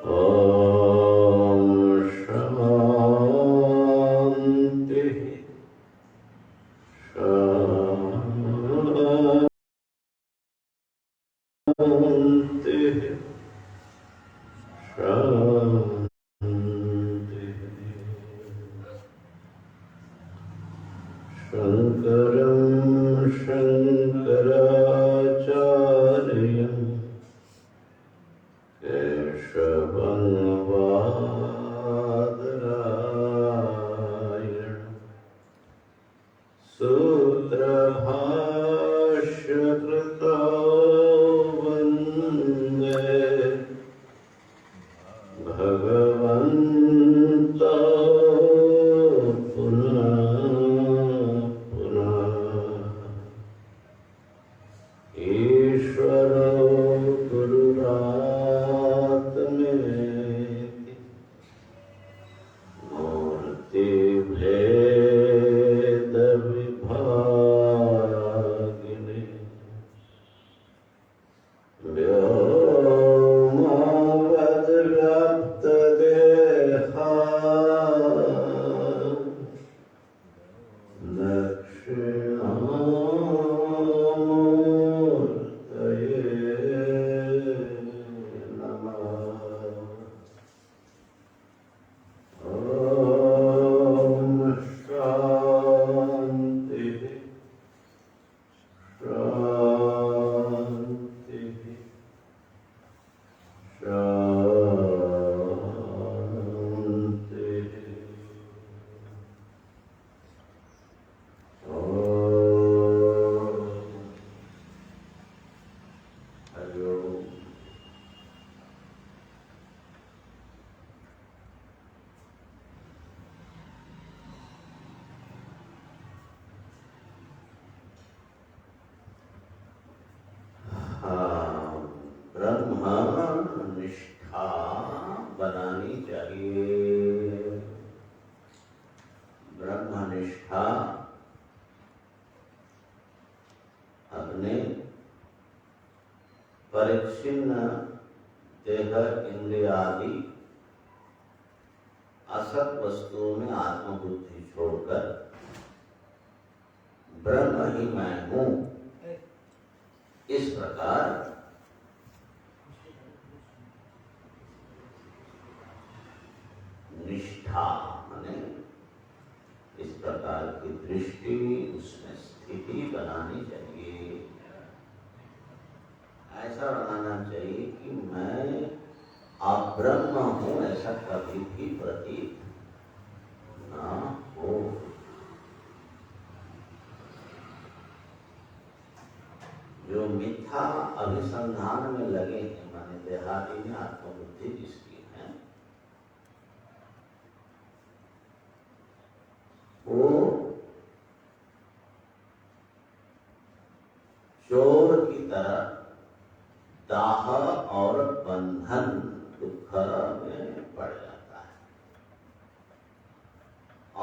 ओम शांति शांति शांति। शंकरं शंकराचार्यं केशवं बादरायणं सूत्रभाष्यकृतौ वन्दे भगवन्तौ पुनः पुनः। ईश्वरो गुरुरात्मेति मूर्तिभेदविभागिने व्योमवद्व्याप्तदेहाय दक्षिणामूर्तये नमः। ॐ शान्तिः शान्तिः शान्तिः। हरि ओम। ब्रह्म निष्ठा बनानी चाहिए। ब्रह्मनिष्ठा अपने परिच्छिन्न देह इंद्रियादि असत वस्तुओं में आत्मबुद्धि छोड़कर ब्रह्म ही मैं हूँ, इस प्रकार निष्ठा माने इस प्रकार की दृष्टि, उसमें स्थिति बनानी चाहिए। ऐसा बनाना चाहिए कि मैं अब्रह्म हूँ, ऐसा कभी भी प्रतीत ना हो। जो मिथ्या अभिसंधान में लगे हैं, माने देहादि में आत्मबुद्धि जिसकी है, वो चोर की तरह दाह और बंधन दुख में पड़ जाता है।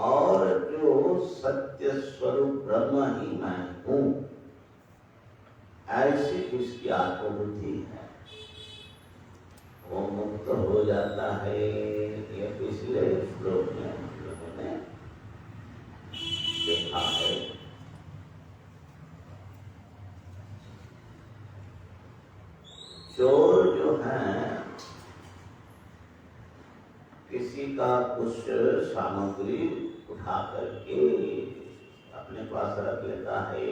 और जो सत्य स्वरूप ब्रह्म ही मैं हूँ, ऐसी जिसकी आत्मबुद्धि है, वो मुक्त हो जाता है। ये पिछले श्लोक में हम लोगों ने देखा है। चोर जो है, किसी का कुछ सामग्री उठा करके अपने पास रख लेता है,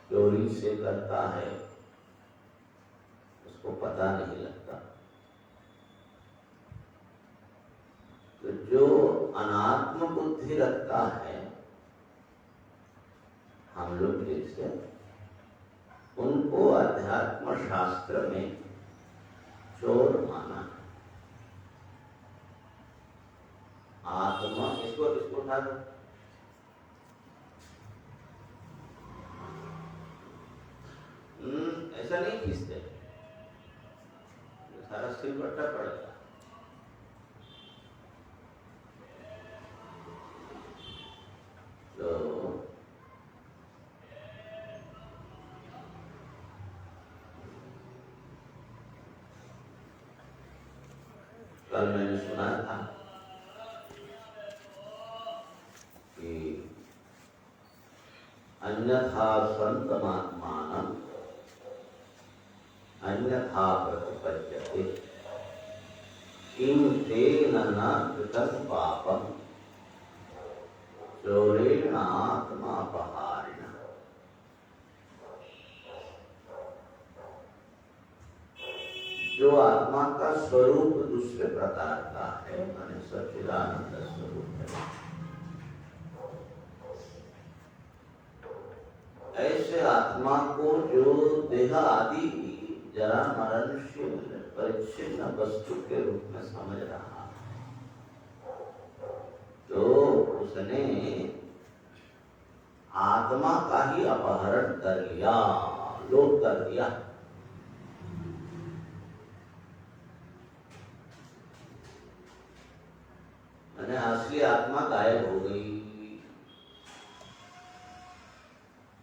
चोरी से करता है, उसको पता नहीं लगता। तो जो अनात्म बुद्धि रखता है, हम लोग जैसे, उनको अध्यात्म शास्त्र में चोर माना है। आत्मा इसको उठा दो। ऐसा नहीं खींचते, सारा सिलबट्टा पड़ेगा। तो कल मैंने सुना था कि अन्यथा संतमात्मानं अन्यथा प्रतिपद्यते किं तेन न कृतं पापं चोरेण आत्मापहारेण। जो आत्मा का स्वरूप दूसरे प्रकार का है, माने सच्चिदानंद स्वरूप है, ऐसे आत्मा को जो देह आदि जरा मरण से परिच्छिन्न वस्तु के रूप में समझ रहा, तो उसने आत्मा का ही अपहरण कर लिया, लोप कर दिया। मैंने असली आत्मा गायब हो गई।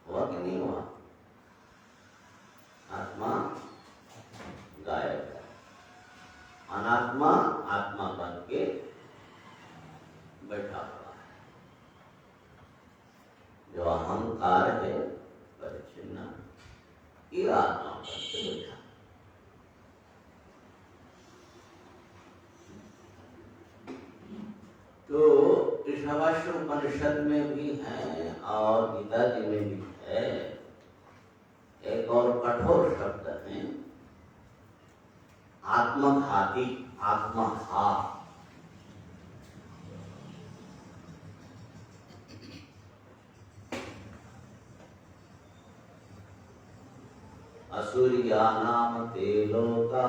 हुआ कि नहीं हुआ? आत्मा गायब है, अनात्मा आत्मा बन के बैठा हुआ है। जो अहंकार है परिच्छिन्न, ये आत्मा बन के बैठा। तो ईशावास्य उपनिषद में भी है और गीता जी में भी है। एक और कठोर शब्द है आत्मघाती, आत्मघात। असुरियानाम ते लोका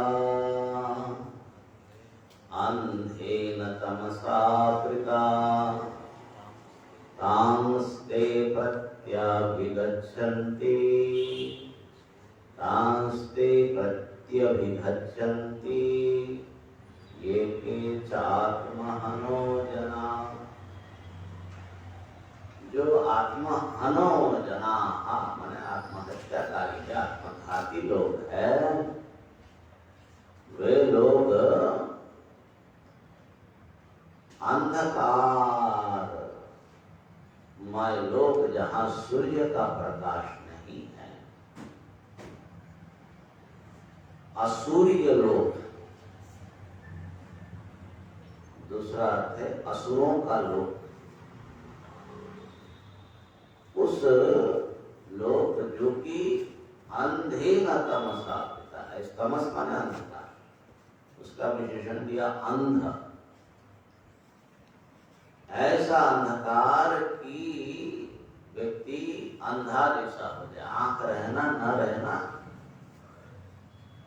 अंधेन तमसावृता तांस्ते प्रत्यभिगच्छन्ति ये के चात्महनो जना। जो आत्महनो जना माने आत्महत्याकारी, आत्मघाती लोग है, वे लोग अंधकार मय लोक जहाँ सूर्य का प्रकाश नहीं है, असूर्य लोक, दूसरा अर्थ है असुरों का लोक, उस लोक जो कि अंधेन तमसा पिता है। तमस माने अंधकार, उसका विशेषण दिया अंध। ऐसा अंधकार की व्यक्ति अंधा जैसा हो जाए, आंख रहना न रहना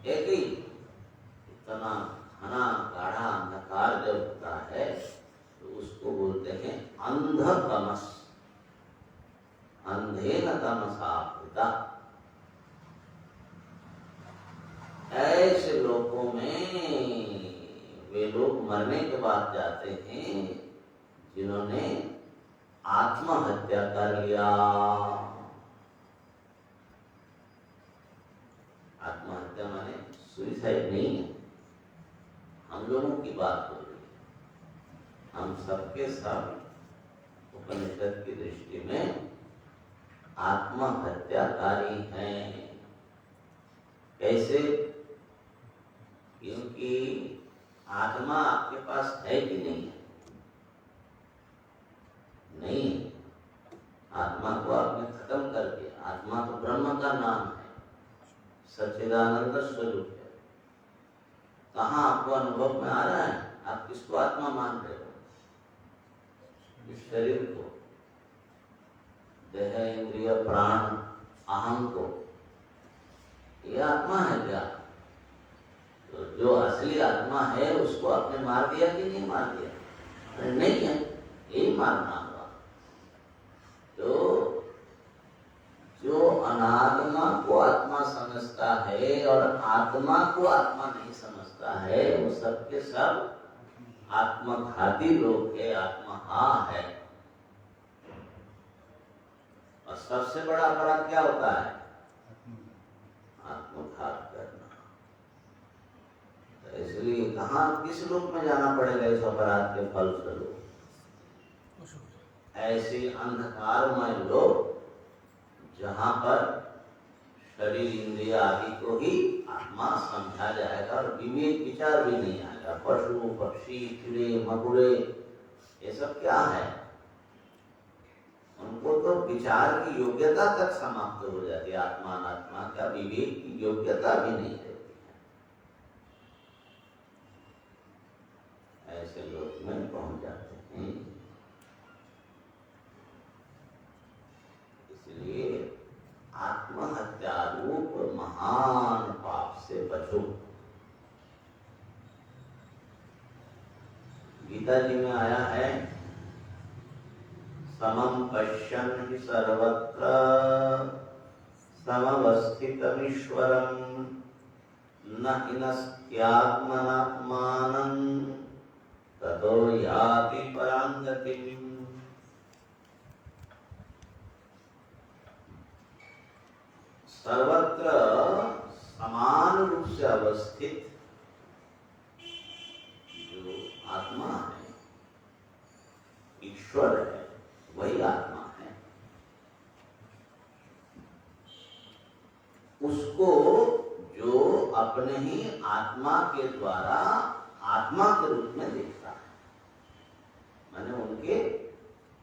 एक ही। इतना घना गाढ़ा अंधकार जब होता है तो उसको बोलते हैं अंधतमस, अंधेन तमसावृता। ऐसे लोगों में वे लोग मरने के बाद जाते हैं जिन्होंने आत्महत्या कर लिया। आत्महत्या माने सुसाइड नहीं है, हम लोगों की बात हो रही है। हम सबके सब उपनिषद की दृष्टि में आत्महत्याकारी हैं। कैसे? क्योंकि आत्मा आपके पास है कि नहीं है? नहीं, आत्मा को आपने खत्म कर दिया। आत्मा तो ब्रह्म का नाम है, सच्चिदानंद स्वरूप है। कहाँ आपको अनुभव में आ रहा है? आप किसको आत्मा मान रहे हो? इस शरीर को, देह, इंद्रिय, प्राण, अहम को, ये आत्मा है क्या? तो जो असली आत्मा है उसको आपने मार दिया कि नहीं मार दिया? नहीं है, यही मारना होगा। तो जो अनात्मा को आत्मा समझता है और आत्मा को आत्मा नहीं समझता है, वो सबके सब आत्मघाती लोग है, आत्महा है। और सबसे बड़ा अपराध क्या होता है? आत्मघात करना। तो इसलिए कहाँ किस रूप में जाना पड़ेगा इस अपराध के फल स्वरूप। ऐसे अंधकारमय लोग जहाँ पर शरीर इंद्रिय आदि को ही आत्मा समझा जाएगा और विवेक विचार भी नहीं आएगा। पशु पक्षी कीड़े मकोड़े ये सब क्या है, उनको तो विचार की योग्यता तक समाप्त हो जाती है। आत्मा अनात्मा का विवेक की योग्यता भी नहीं रहती है। ऐसे लोग में पहुंच जाते हैं। इसलिए आत्महत्या रूप महान पाप से बचो। गीता जी में आया है, समं पश्यन् हि सर्वत्र समवस्थितमीश्वरं न हिनस्त्यात्मनात्मानं ततो याति परां गतिम्। सर्वत्र समान रूप से अवस्थित जो आत्मा है, ईश्वर है, वही आत्मा है। उसको जो अपने ही आत्मा के द्वारा आत्मा के रूप में देखता है, माने उनके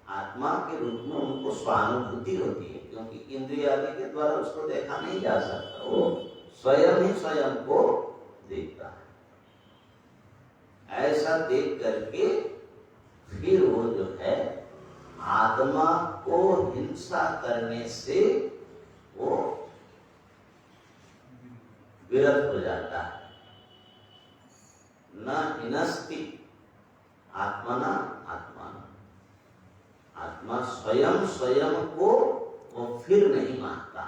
आत्मा के रूप में उनको स्वानुभूति होती है, क्योंकि इंद्रिय आदि के द्वारा उसको देखा नहीं जा सकता। वो स्वयं ही स्वयं को देखता है। ऐसा देख करके फिर वो जो है आत्मा को हिंसा करने से वो विरत हो जाता है। न हिनस्ति आत्मना आत्मान, आत्मा स्वयं स्वयं को वो फिर नहीं मानता।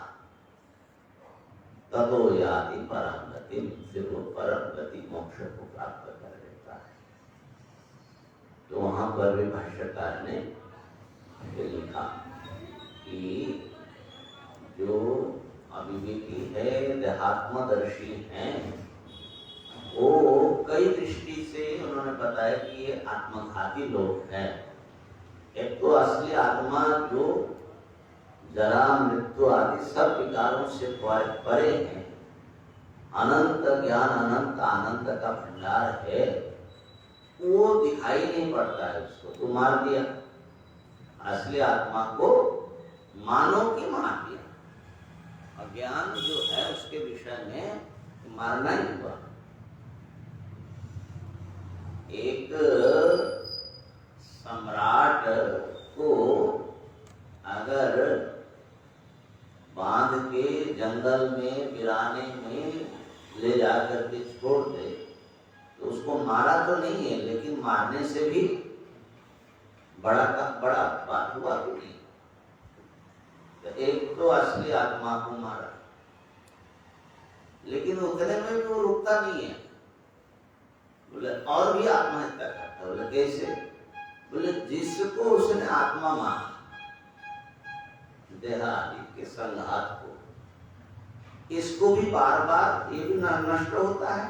ततो याति परम गति, फिर वो परम गति मोक्ष को प्राप्त कर लेता है। तो वहां पर भी भाष्यकार ने लिखा कि जो अविवेकी है, देहात्मदर्शी हैं, वो कई दृष्टि से उन्होंने बताया कि ये आत्मघाती लोग हैं। एक तो असली आत्मा जो जरा मृत्यु आदि सब विकारों से परे है, अनंत ज्ञान अनंत आनंद का भंडार है, वो दिखाई नहीं पड़ता है। उसको तो मार दिया, असली आत्मा को मानो कि मार दिया। अज्ञान जो है उसके विषय में मारना ही हुआ। एक सम्राट को अगर बांध के जंगल में वीराने में ले जाकर के छोड़ दे तो उसको मारा तो नहीं है, लेकिन मारने से भी बड़ा का बड़ा बात हुआ कि नहीं। तो एक तो असली आत्मा को मारा, लेकिन उतने में भी वो रुकता नहीं है। बोले और भी आत्महत्या करता। बोले कैसे? बोले जिसको उसने आत्मा माना, देह आदि के संघात को, इसको भी बार बार ये भी नष्ट होता है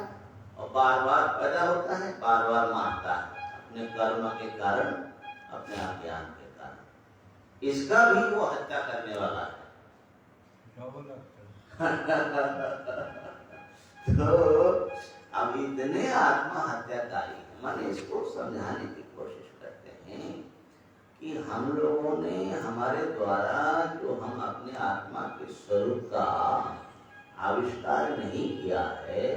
और बार बार पैदा होता है, बार बार मारता है अपने कर्म के कारण, अपने अज्ञान के कारण। इसका भी वो हत्या करने वाला है। तो अब इतने आत्महत्याकारी, माने इसको समझाने की कोशिश करते हैं कि हम लोगों ने हमारे द्वारा जो हम अपने आत्मा के स्वरूप का आविष्कार नहीं किया है,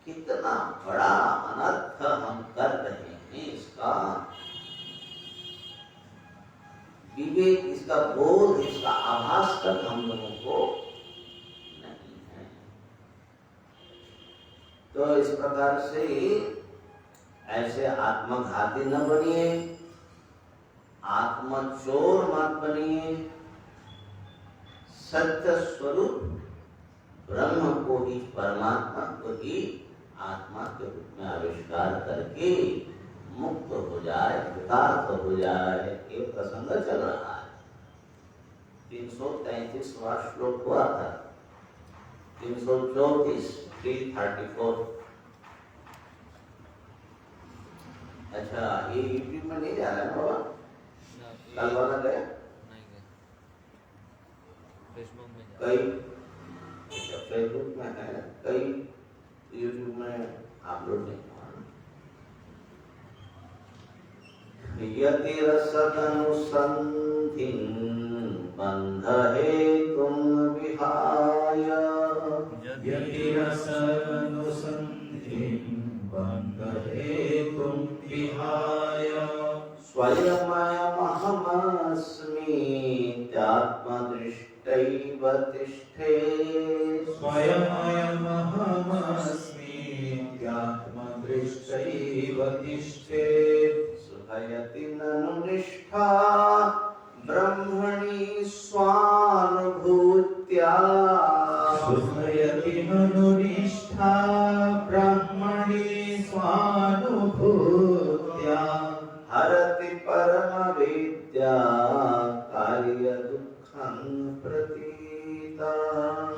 कितना बड़ा अनर्थ हम कर रहे हैं। इसका विवेक, इसका बोध, इसका आभास तक हम लोगों को नहीं है। तो इस प्रकार से ऐसे आत्मघाती न बनिए, आत्मचोर मत बनिए। सत्य स्वरूप ब्रह्म को ही, परमात्मा को ही आत्मा के रूप में आविष्कार करके मुक्त हो जाए, कृतार्थ हो जाए। ये प्रसंग चल रहा है। 333वां श्लोक हुआ था, 334, 334। अच्छा, ये यूट्यूब में नहीं जा रहा है बाबा? कल वाला गया? नहीं गया, फेसबुक में जा कई अच्छा, फेसबुक में है, कई यूट्यूब में अपलोड नहीं हुआ। यति रसदनुसंधिं बंध हेतुं विहाय, यति रसदनुसंधिं बंध हेतुं विहाय, स्वयमयमहमस्मीत्यात्मदृष्टैव तिष्ठे, स्वयमयमहमस्मीत्यात्मदृष्टैव तिष्ठे, सुखयति ननु निष्ठा ब्रह्मणि स्वानुभूत्या, सुखयति ननु निष्ठा ब्रह्मणि स्वानुभूत्या, हरति परमविद्या कार्य दुःखं प्रतीता,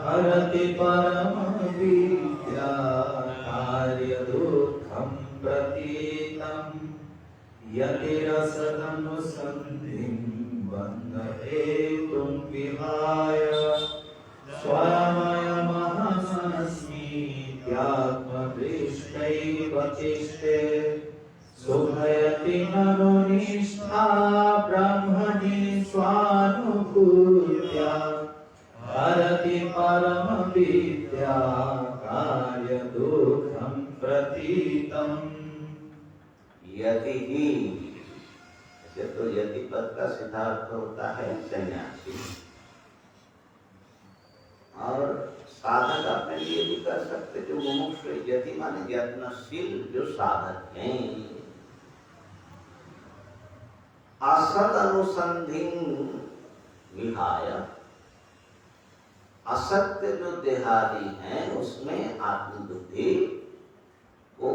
हरति परमविद्या कार्य दुःखं प्रतीतम्, यति रसदनुसंधिं बंध हेतुं विहाय, स्वयमयमहमस्मीत्यात्मदृष्टैव तिष्ठे, सुखयति ननु निष्ठा ब्रह्मणि स्वानुभूत्या, हरति परमविद्या कार्य दुःखं प्रतीतम्। यति ही ऐसे तो यति पद का सीधा अर्थ होता है सन्यासी, और साधक अपने लिए भी कर सकते जो मुमुक्षु, यति माने यत्नशील जो साधक हैं। असद अनुसंधिं विहाय, असत्य जो देहादि हैं उसमें आत्मबुद्धि को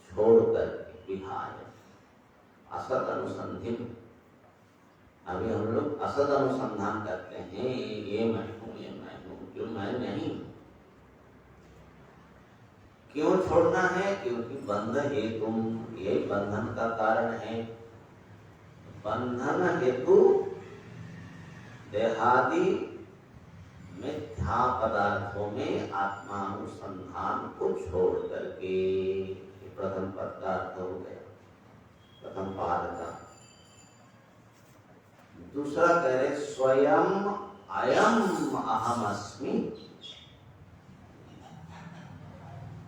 छोड़ करके विहाय, असद अनुसंधिं। अभी हम लोग असद अनुसंधान करते हैं, ये मैं हूँ, ये मैं हूँ, जो मैं नहीं। क्यों छोड़ना है? क्योंकि बंध हेतु, ये बंधन का कारण है। बंधन हेतु देहादि मिथ्या पदार्थों में आत्मानुसंधान को छोड़ करके, प्रथम पद का अर्थ हो गया, प्रथम पाद का। दूसरा कह रहे स्वयं अयम अहम अस्मि,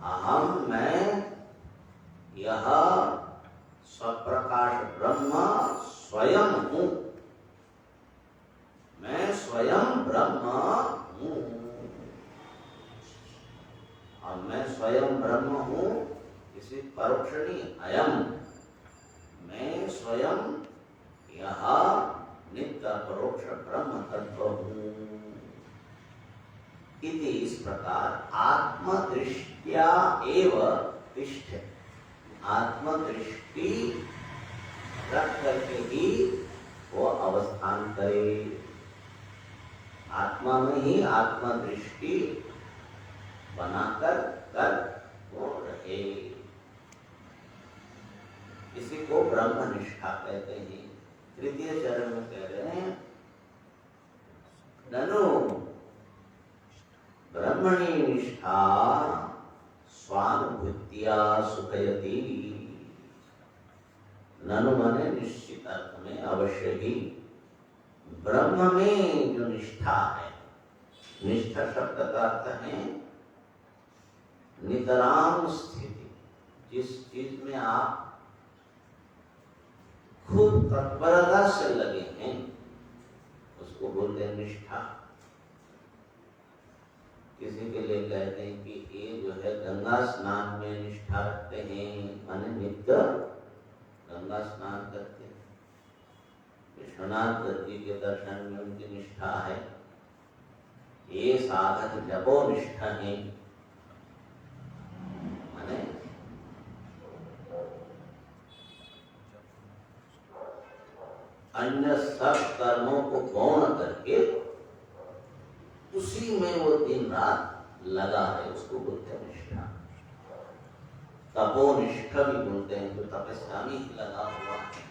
अहम मैं, यह स्वप्रकाश ब्रह्म स्वयं हूँ, मैं स्वयं ब्रह्म हूँ, और मैं स्वयं ब्रह्म हूँ इसी परोक्षणी अयम, मैं स्वयं यह नित्य परोक्ष ब्रह्म तत्व हूँ। इति इस प्रकार आत्मदृष्टिया एव तिष्ठे, आत्मदृष्टि रख करके ही वो अवस्थान करे, आत्मा में ही आत्मदृष्टि बनाकर कर वो रहे। इसी को ब्रह्मनिष्ठा कहते हैं। तृतीय चरण में कह रहे हैं ननु ब्रह्मणि निष्ठा स्वानुभूत्या सुखयति। ननु माने निश्चित अर्थ में अवश्य ही ब्रह्म में जो निष्ठा है, निष्ठा शब्द का अर्थ है नितराम स्थिति, जिस चीज में आप खूब तत्परता से लगे हैं उसको बोलते हैं निष्ठा। किसी के लिए कहते हैं कि ये जो है गंगा स्नान में निष्ठा रखते हैं, माने नित्य गंगा स्नान करते हैं। विश्वनाथ जी के दर्शन में उनकी निष्ठा है। ये साधक जपो निष्ठा है, माने अन्य सब कर्मों को गौण करके उसी में वो दिन रात लगा है, उसको बोलते हैं निष्ठा। तपोनिष्ठ भी बोलते हैं, तो तपस्या में ही लगा हुआ है।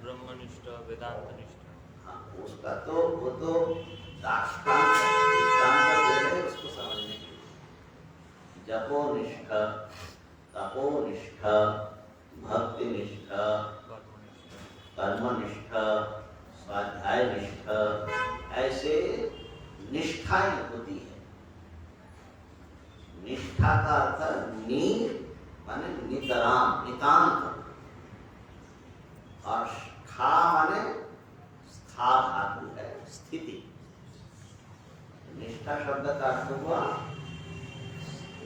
ब्रह्मनिष्ठ, वेदांतनिष्ठ। हाँ, उसका तो वो तो दाष्टांत है, दृष्टांत दे रहे हैं उसको समझने के लिए। जपोनिष्ठ, तपोनिष्ठ, भक्तिनिष्ठ, कर्मनिष्ठ, स्वाध्यायनिष्ठ, ऐसे निष्ठाएं होती है। निष्ठा का अर्थ नी माने नितराम, नितांत, और ठा माने स्था धातु है, स्थिति। निष्ठा शब्द का अर्थ हुआ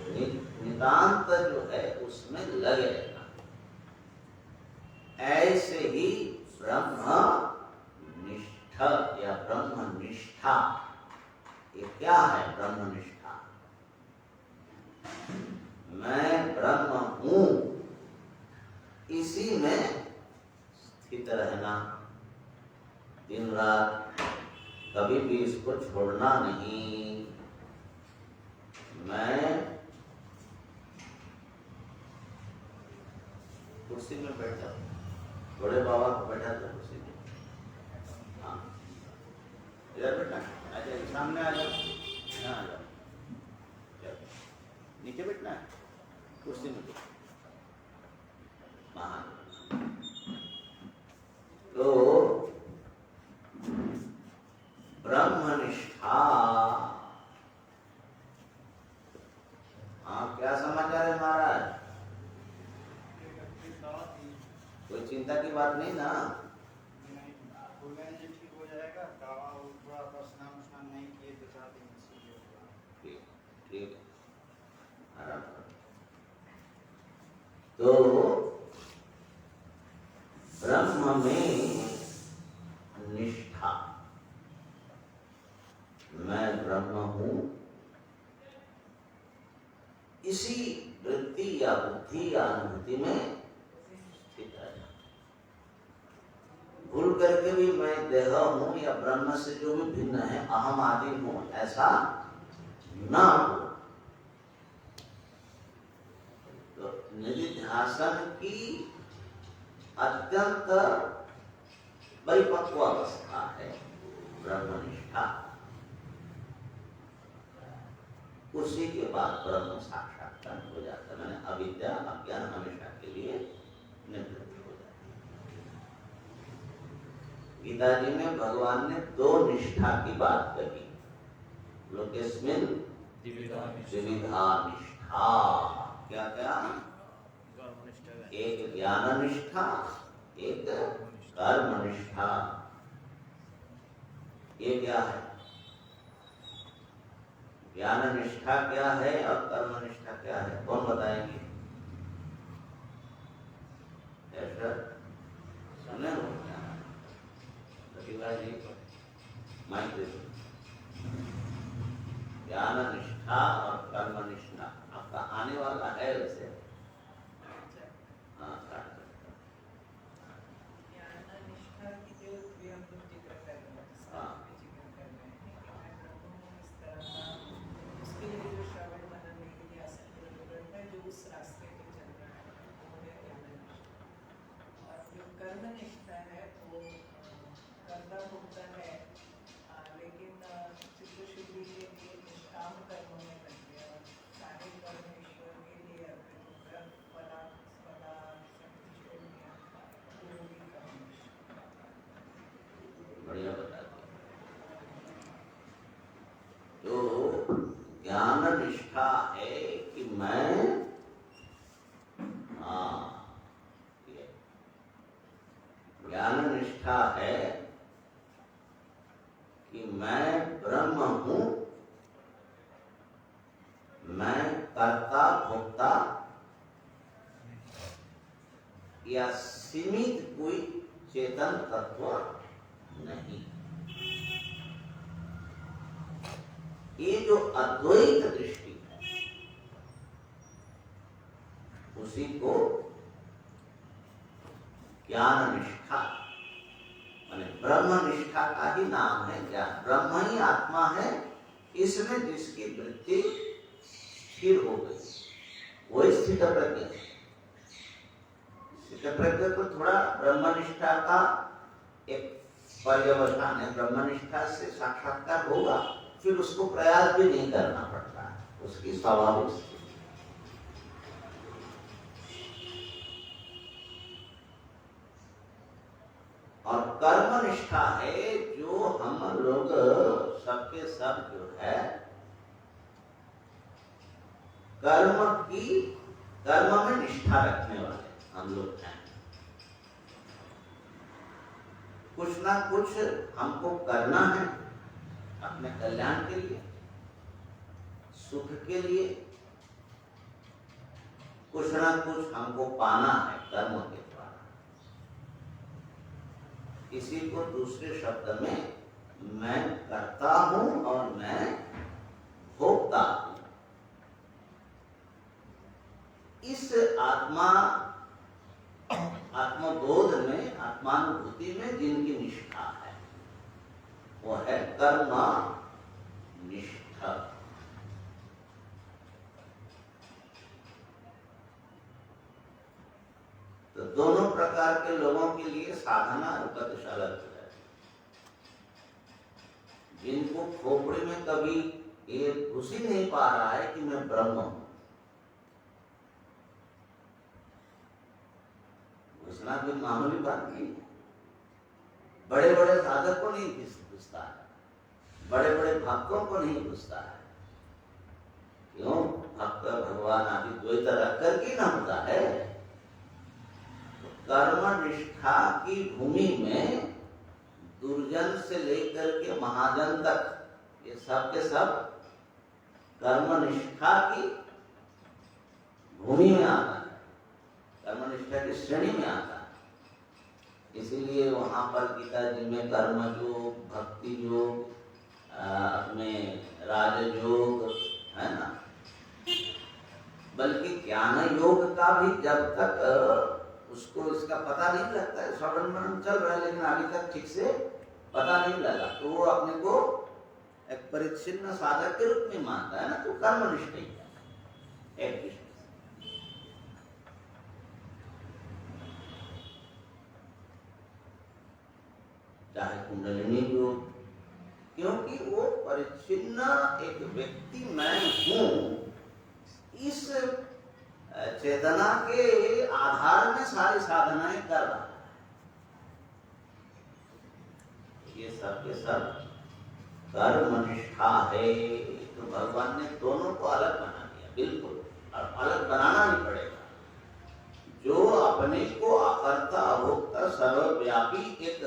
नितांत जो है उसमें लगे रहना। ऐसे ही ब्रह्म निष्ठ या ब्रह्म निष्ठा, ये क्या है? ब्रह्म निष्ठा, मैं ब्रह्म हूं, इसी में स्थित रहना, दिन रात कभी भी इसको छोड़ना नहीं। मैं कुर्सी में बैठा, बड़े बाबा को बैठा था कुर्सी में। हाँ, इधर बैठना, अच्छा सामने आ जाओ, यहाँ आ जाओ, नीचे बैठना है, कुर्सी में बैठो। महान। तो ब्रह्मनिष्ठा, हाँ क्या समाचार है महाराज? कोई चिंता की बात नहीं ना? ठीक हो जाएगा, दवा थोड़ा स्नान नहीं किए तो 4 दिन से। ठीक है, आराम करो। तो ब्रह्म में निष्ठा, मैं ब्रह्म हूं, इसी वृत्ति या बुद्धि या अनुभूति में स्थित है। भूल करके भी मैं देह हूं या ब्रह्म से जो भी भिन्न है, अहम आदि हूं, ऐसा न हो। तो निधिध्यासन की अत्यंत परिपक्व अवस्था है ब्रह्मनिष्ठा। उसी के बाद ब्रह्म साक्षात्कार हो जाता है, मैंने अविद्या अज्ञान हमेशा के लिए निवृत्त हो जाता है। गीता जी में भगवान ने 2 निष्ठा की बात कही, लोकेस्मिन द्विविधा निष्ठा। क्या क्या? एक ज्ञान निष्ठा, एक कर्म निष्ठा। ये क्या है? ज्ञान निष्ठा क्या है और कर्म निष्ठा क्या है? कौन बताएंगे? ऐसा सुने हो क्या? प्रतिभा जी माइक दे दो। ज्ञान निष्ठा और कर्म निष्ठा आपका आने वाला है वैसे। हाँ, कर्मनिष्ठा है वो कर्ता भोक्ता है, लेकिन चित्त शुद्धि के लिए निष्काम कर्म में लग गया, सारे कर्म ईश्वर के लिए अर्पित होकर फला फला बढ़िया बता दिया। तो ज्ञान निष्ठा है कि मैं, ज्ञान निष्ठा है कि मैं ब्रह्म हूं, मैं कर्ता भोक्ता या सीमित कोई चेतन तत्व नहीं। ये जो अद्वैत दृष्टि है, उसी को ज्ञान निष्ठा माने ब्रह्म निष्ठा का ही नाम है ज्ञान। ब्रह्म ही आत्मा है, इसमें जिसकी वृत्ति स्थिर हो गई, वही स्थित प्रज्ञ। स्थित प्रज्ञ को थोड़ा ब्रह्मनिष्ठा का एक पर्यवसान है, ब्रह्मनिष्ठा से साक्षात्कार होगा, फिर उसको प्रयास भी नहीं करना पड़ता है, उसकी स्वाभाविक स्थिति। और कर्मनिष्ठा है जो हम लोग सबके सब जो है कर्म में निष्ठा रखने वाले हम लोग हैं। कुछ ना कुछ हमको करना है अपने कल्याण के लिए, सुख के लिए, कुछ ना कुछ हमको पाना है कर्म के द्वारा। इसी को दूसरे शब्द में मैं करता हूं और मैं भोगता हूं। इस आत्मबोध में, आत्मानुभूति में जिनकी निष्ठा है वो है कर्म निष्ठा। तो दोनों प्रकार के लोगों के लिए साधना उपदेशाला है। जिनको खोपड़ी में कभी ये घुस ही नहीं पा रहा है कि मैं ब्रह्म हूं, घुसना कोई मामूली बात नहीं है। बड़े बड़े साधक को नहीं घुसता है, बड़े बड़े भक्तों को नहीं घुसता है। क्यों? भक्त भगवान आदि द्वैत रख कर के ना होता है। तो कर्म निष्ठा की भूमि में दुर्जन से लेकर के महाजन तक ये सब के सब कर्म निष्ठा की भूमि में आता है, कर्मनिष्ठा की श्रेणी में आता है। इसीलिए वहां पर गीता जी में कर्म योग, भक्ति योग, अपने राजयोग है ना, बल्कि ज्ञान योग का भी जब तक उसको इसका पता नहीं लगता है, श्रवण मनन चल रहा है लेकिन अभी तक ठीक से पता नहीं लगा, तो वो अपने को एक परिच्छिन्न साधक के रूप में मानता है ना, तो कर्मनिष्ठ ही है एक दृष्टि। चाहे कुंडलिनी योग, क्योंकि वो परिच्छिन्न एक व्यक्ति मैं हूं, इस चेतना के आधार में सारी साधनाएं कर रहा है। ये सब के सब कर्मनिष्ठा है। तो भगवान ने दोनों को अलग बना दिया, बिल्कुल, और अलग बनाना ही पड़ेगा। जो अपने को अकर्ता अभोक्ता सर्वव्यापी एक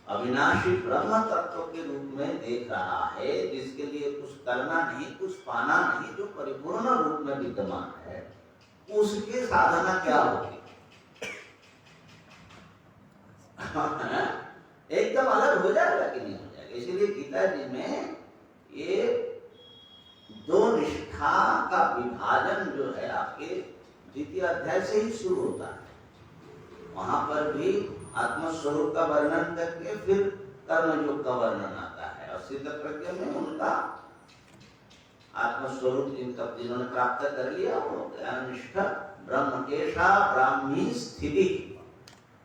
अविनाशी ब्रह्म तत्व के रूप में देख रहा है, जिसके लिए कुछ करना नहीं, कुछ पाना नहीं, जो परिपूर्ण रूप में विद्यमान है, उसकी साधना क्या होगी? एकदम अलग हो जाएगा कि नहीं हो जाएगा? इसीलिए गीता जी में ये दो निष्ठा का विभाजन जो है आपके द्वितीय अध्याय से ही शुरू होता है। वहां पर भी आत्मस्वरूप का वर्णन करके फिर कर्मयोग का वर्णन आता है, और सिद्ध प्रज्ञ में उनका आत्मस्वरूप जिन्होंने प्राप्त कर लिया वो ज्ञाननिष्ठ ब्रह्म केशा ब्राह्मी स्थिति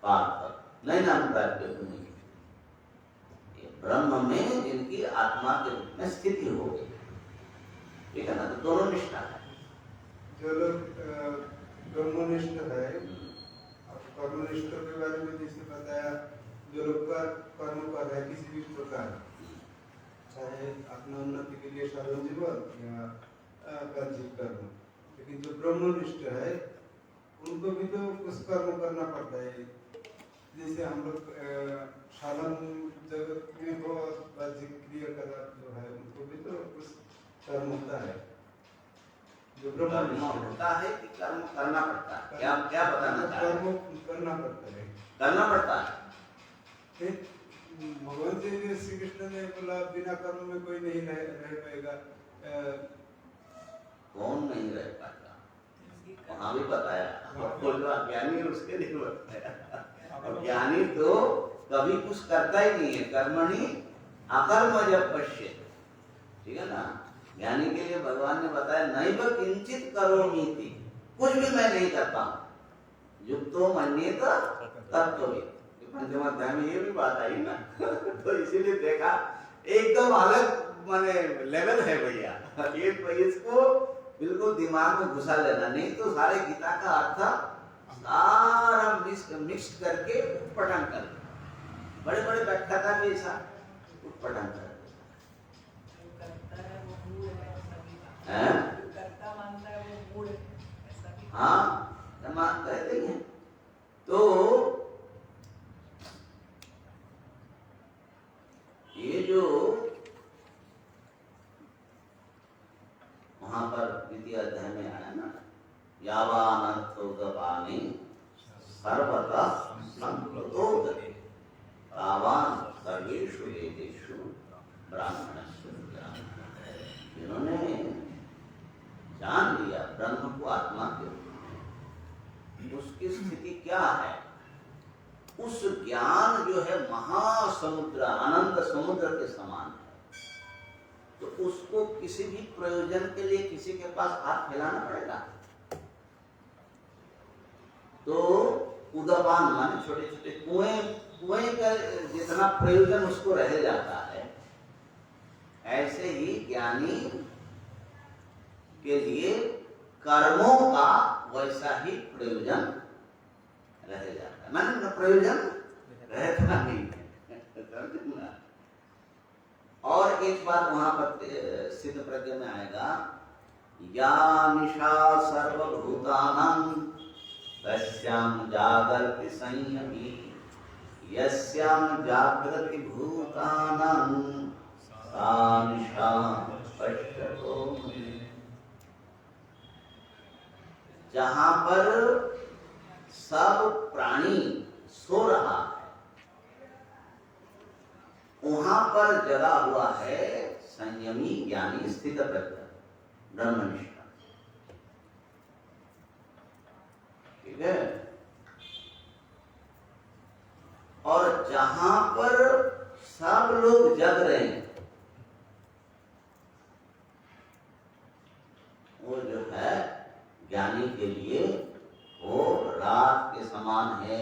पार्थ नहीं नाम प्राप्त भूमि, ब्रह्म में जिनकी आत्मा के रूप में स्थिति हो गई, ठीक है ना? तो दोनों निष्ठा है। जो लोग ब्रह्मनिष्ठ है, कर्मनिष्ठ के बारे में जैसे बताया, जो लोग कर्म कर रहे हैं किसी भी प्रकार, चाहे अपना उन्नति के लिए साधन जीवन या कर्जित कर्म, लेकिन जो ब्रह्मनिष्ठ है उनको भी तो कुछ कर्म करना पड़ता है। जैसे हम लोग साधन जगत में हो, बाह्यिक क्रियाकलाप जो है उनको भी तो कुछ कर्म होता है। जो कर्म होता है कि कर्म करना पड़ता है? क्या क्या बताना चाह रहे हैं? कर्म करना पड़ता है, करना पड़ता है। भगवान जी श्री कृष्ण ने बोला बिना कर्म में कोई नहीं रह पाएगा। कौन नहीं रह पाएगा? वहां भी बताया, ज्ञानी उसके लिए बताया। और ज्ञानी तो कभी कुछ करता ही नहीं है, कर्मणि अकर्म जब पश्य, ठीक है ना? ज्ञानी के लिए भगवान ने बताया नहीं व किंचित करोमीति, कुछ भी मैं नहीं करता हूं। युक्तो मन्येत तत्त्ववित्, पंचमाध्याय में ये भी बात आई ना। तो इसीलिए देखा एकदम अलग माने लेवल है भैया, ये इसको बिल्कुल दिमाग में घुसा लेना, नहीं तो सारे गीता का अर्थ सारा मिक्स करके पठन कर, बड़े बड़े व्याख्याता भी ऐसा पठन कर करता मानता है वो मूड ऐसा भी। हाँ मान कहते हैं। तो ये जो वहां पर द्वितीय अध्याय में आया ना, यावानर्थोदपानि सर्वतः संप्लुतोदके तावान सर्वेषु वेदेषु ब्राह्मणस्य ज्ञानम्। जिन्होंने जान लिया ब्रह्म को आत्मा के रूप, उसकी स्थिति क्या है? उस ज्ञान जो है महासमुद्र, आनंद समुद्र के समान है। तो उसको किसी भी प्रयोजन के लिए किसी के पास हाथ फैलाना पड़ेगा। तो उदपान माने छोटे छोटे कुएं का जितना प्रयोजन उसको रह जाता है, ऐसे ही ज्ञानी के लिए कर्मों का वैसा ही प्रयोजन रह जाता है। मैंने प्रयोजन रहता नहीं है। और एक बात वहां पर सिद्ध प्रज्ञा में आएगा, या निशा सर्वभूतानां तस्यां जागर्ति संयमी, यस्यां जागृति भूतानां सा निशा पश्यतो मुनि। जहां पर सब प्राणी सो रहा है, वहां पर जगा हुआ है संयमी ज्ञानी स्थित प्रज्ञ ब्रह्मनिष्ठा। ठीक है। और जहां पर सब लोग जग रहे हैं, वो जो है ज्ञानी के लिए वो रात के समान है।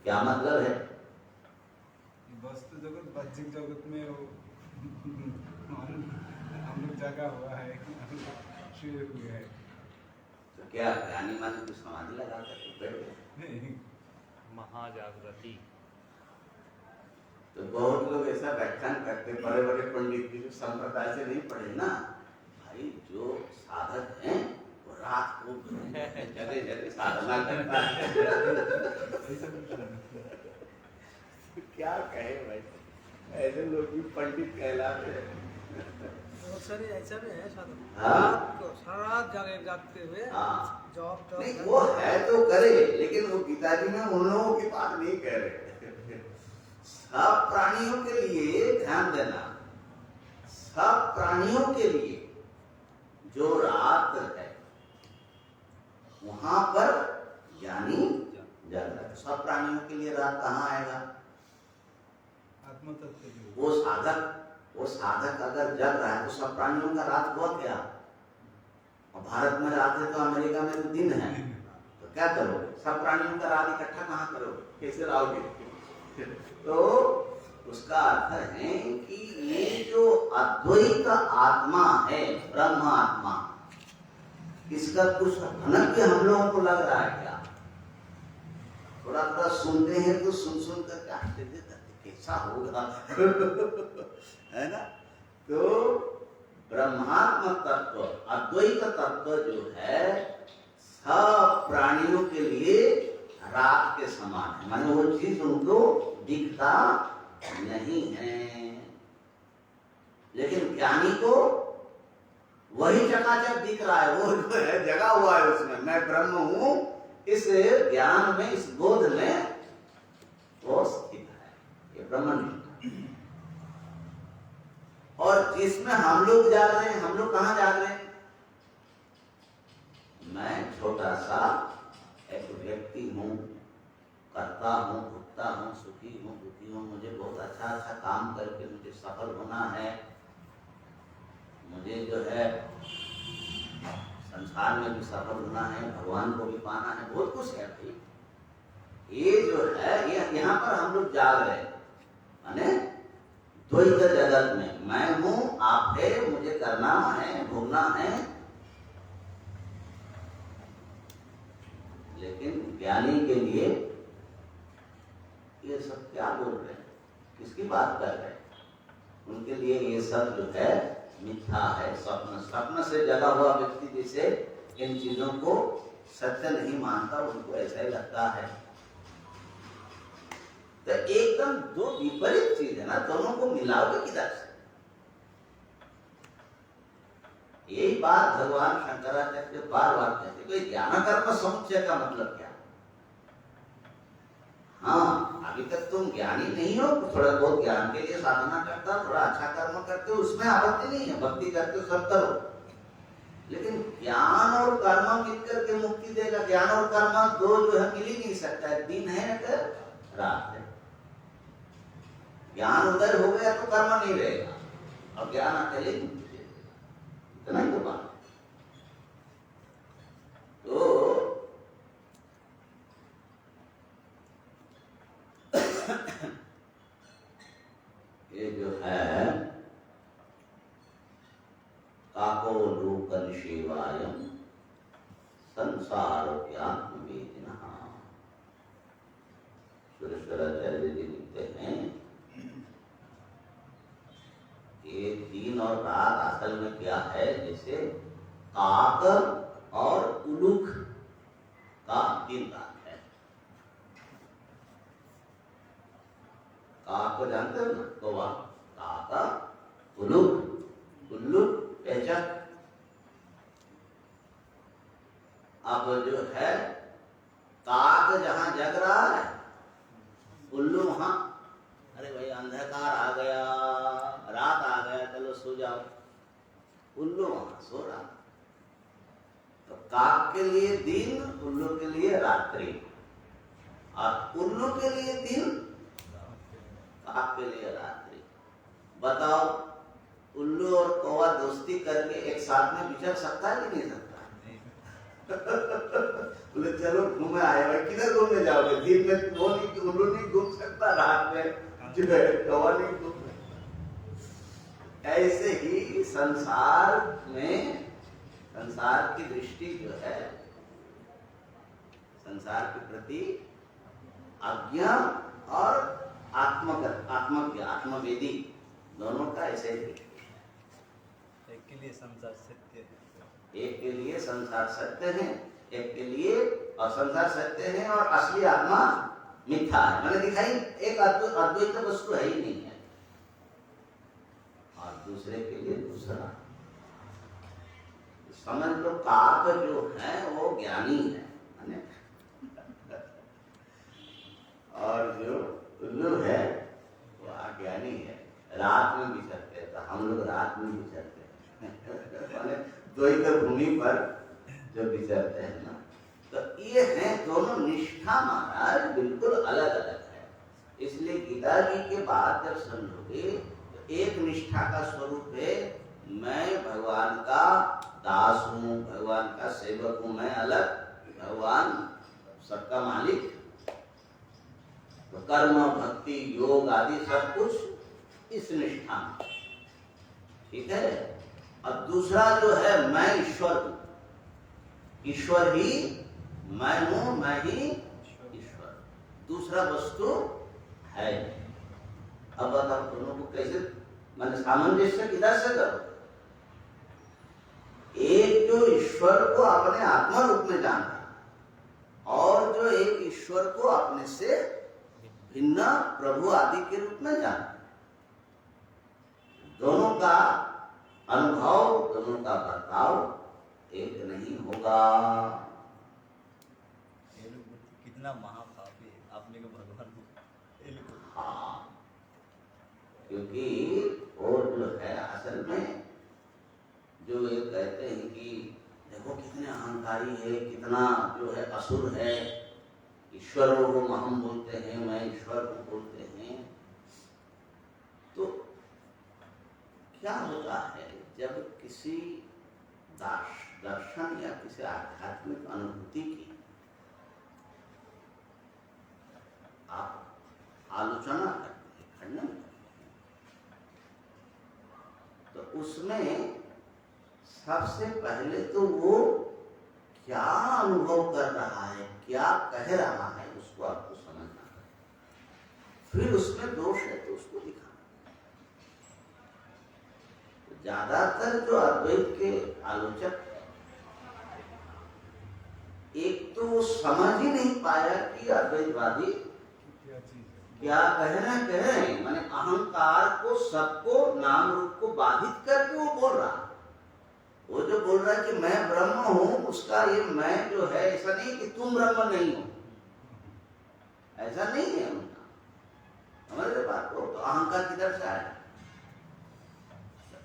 क्या मतलब है? वस्तु जगत बाह्यिक जगत में हम लोग जगा हुआ है, सोए हुए हैं। तो क्या ज्ञानी मान को समाधि लगा करके बैठ गए? महाजागृति। तो बहुत लोग ऐसा व्याख्यान करते, बड़े बड़े पंडित भी संप्रदाय से नहीं पढ़े ना भाई, जो साधक हैं वो रात को जगह जगह साधना करता है। क्या कहे भाई, ऐसे लोग भी पंडित कहलाते हैं। बहुत सारे ऐसा भी है साधक, हाँ? रात को सारा रात जागते हुए हाँ। जॉब नहीं वो है तो करे, लेकिन वो गीता जी में उन लोगों की बात नहीं कह रहे। सब प्राणियों के लिए ध्यान देना, सब प्राणियों के लिए जो रात है वहां पर ज्ञानी जागता है। सब प्राणियों के लिए रात कहाँ आएगा? आत्म तत्व जो वो साधक अगर जग रहा है तो सब प्राणियों का रात हुआ क्या? और भारत में रात है तो अमेरिका में तो दिन है, तो क्या करोगे? सब प्राणियों का रात इकट्ठा कहाँ करोगे? कैसे लाओगे? तो उसका अर्थ है कि ये जो अद्वैत आत्मा है, ब्रह्म आत्मा, इसका कुछ भनक के हम लोगों को लग रहा है क्या? थोड़ा थोड़ा सुनते हैं तो सुन कर क्या कैसा होगा है ना? तो ब्रह्मात्म तत्व, अद्वैत तत्व जो है सब प्राणियों के लिए रात के समान है। माने वो चीज उनको दिखता नहीं है, लेकिन ज्ञानी को वही चकाचक दिख रहा है। वो जो है जगा हुआ है उसमें, मैं ब्रह्म हूं, इस ज्ञान में, इस बोध में वो स्थित है। ये ब्रह्मनिष्ठा। और जिसमें हम लोग जाग रहे हैं, हम लोग कहाँ जाग रहे हैं? मैं छोटा सा एक व्यक्ति हूँ, करता हूँ, भुगता हूँ, सुखी हूँ, दुखी हूँ, मुझे बहुत अच्छा अच्छा काम करके मुझे सफल होना है। संसार में भी सफल होना है, भगवान को भी पाना है, बहुत कुछ है भाई। ये जो है ये यहाँ पर हम लोग जाग रहे हैं, माने द्वैत जगत में मैं हूँ, आप है, मुझे करना है, भोगना है। लेकिन ज्ञानी के लिए ये सब क्या बोल रहे हैं, किसकी बात कर रहे हैं? उनके लिए ये सब जो है मिथ्या है, स्वप्न। स्वप्न से जगा हुआ व्यक्ति जैसे इन चीजों को सत्य नहीं मानता, उनको ऐसा ही लगता है। तो एकदम दो विपरीत चीज है ना, दोनों को मिलाओगे किधर से? यही बात भगवान शंकराचार्य बार बार कहते, कोई ज्ञान कर्म समुच्चय का मतलब क्या? हाँ, अभी तक तुम ज्ञानी नहीं हो, थोड़ा बहुत ज्ञान के लिए साधना करता हो, थोड़ा अच्छा कर्म करते हो, उसमें आपत्ति नहीं है, भक्ति करते हो, सब करो। लेकिन ज्ञान और कर्म मिलकर के मुक्ति देगा। ज्ञान और कर्म दो जो है मिल ही नहीं सकता है, दिन है कि रात है। ज्ञान उधर हो गया तो कर्म नहीं रहेगा, और ज्ञान अकेले ही मुक्ति देगा। इतना ही तो बात। तो ये जो है काको लोकन शिवायम संसार ज्ञानवेदिनः, सुरेश्वराचार्य जी लिखते हैं ये दिन और रात असल में क्या है, जैसे काक और उलूक का दिन रात है। काक को जानते हो ना, कौवा, काका, उल्लू, उल्लू, पेचक। अब जो है काक जहां जग रहा है, उल्लू वहां, अरे भाई अंधकार आ गया, रात आ गया, चलो सो जाओ। उल्लू वहां सो रहा। तो काक के लिए दिन, उल्लू के लिए रात्रि, और उल्लू के लिए दिन, काक के लिए रात्रि। बताओ, उल्लू और कौवा दोस्ती करके एक साथ में विचर सकता है कि नहीं सकता? बोले चलो घूमे आए भाई, किधर घूमने जाओगे? दिन में वो नहीं, उल्लू नहीं घूम सकता, रात में जो है कौवा नहीं घूम सकता। ऐसे ही संसार में, संसार की दृष्टि जो है, संसार के प्रति अज्ञा और आत्मज्ञ, आत्मवेदी, दोनों का ऐसे ही। एक के लिए संसार सत्य है, एक के लिए संसार सत्य है, एक के लिए असंसार सत्य है, और असली आत्मा मिथ्या है। मैंने दिखाई एक अद्वैत वस्तु है ही नहीं है, और दूसरे के लिए दूसरा। समझ लो काक जो है वो ज्ञानी है, और जो उल्लू है वो अज्ञानी है। रात में विचरते हैं, तो हम लोग रात में विचरते हैं द्वैत भूमि पर जो विचरते हैं ना। तो ये है दोनों निष्ठा महाराज बिल्कुल अलग अलग है। इसलिए गीता जी के बाद जब समझोगे तो एक निष्ठा का स्वरूप है, मैं भगवान का दास हूँ, भगवान का सेवक हूँ, मैं अलग, भगवान सबका मालिक। तो कर्म, भक्ति, योग आदि सब कुछ इस निष्ठा में, ठीक है। और दूसरा जो है मैं ईश्वर हूं, ईश्वर ही मैं हूं, मैं ही ईश्वर, दूसरा वस्तु है। अब बताओ दोनों को कैसे, मैंने सामंजस्य किधर से करो? एक जो ईश्वर को अपने आत्मा रूप में जानता है, और जो एक ईश्वर को अपने से भिन्न प्रभु आदि के रूप में जानता है, दोनों का अनुभव, दोनों का बर्ताव एक नहीं होगा। ये लोग कितना महापापी है, आपने को भगवान को। हाँ, क्योंकि वो जो है असल में जो ये कहते हैं कि देखो कितने अहंकारी है, कितना जो है असुर है, ईश्वरों को हम बोलते हैं, मैं ईश्वर को बोलते हैं। तो क्या होता है जब किसी दार्शनिक दर्शन या किसी आध्यात्मिक अनुभूति की आप आलोचना करते हैं, खंडन करते हैं, तो उसमें सबसे पहले तो वो क्या अनुभव कर रहा है, क्या कह रहा है, उसको आपको समझना है। फिर उसमें दोष है तो उसको दिखाना। तो ज्यादातर जो अद्वैत के आलोचक है, एक तो वो समझ ही नहीं पाया कि अद्वैतवादी क्या कहना कह रहे हैं। माने अहंकार को, सबको, नाम रूप को बाधित करके वो बोल रहा है। वो जो बोल रहा है कि मैं ब्रह्म हूं, उसका ये मैं जो है, ऐसा नहीं कि तुम ब्रह्म नहीं हो, ऐसा नहीं है उनका। हमारे बात को तो अहंकार किधर से आया?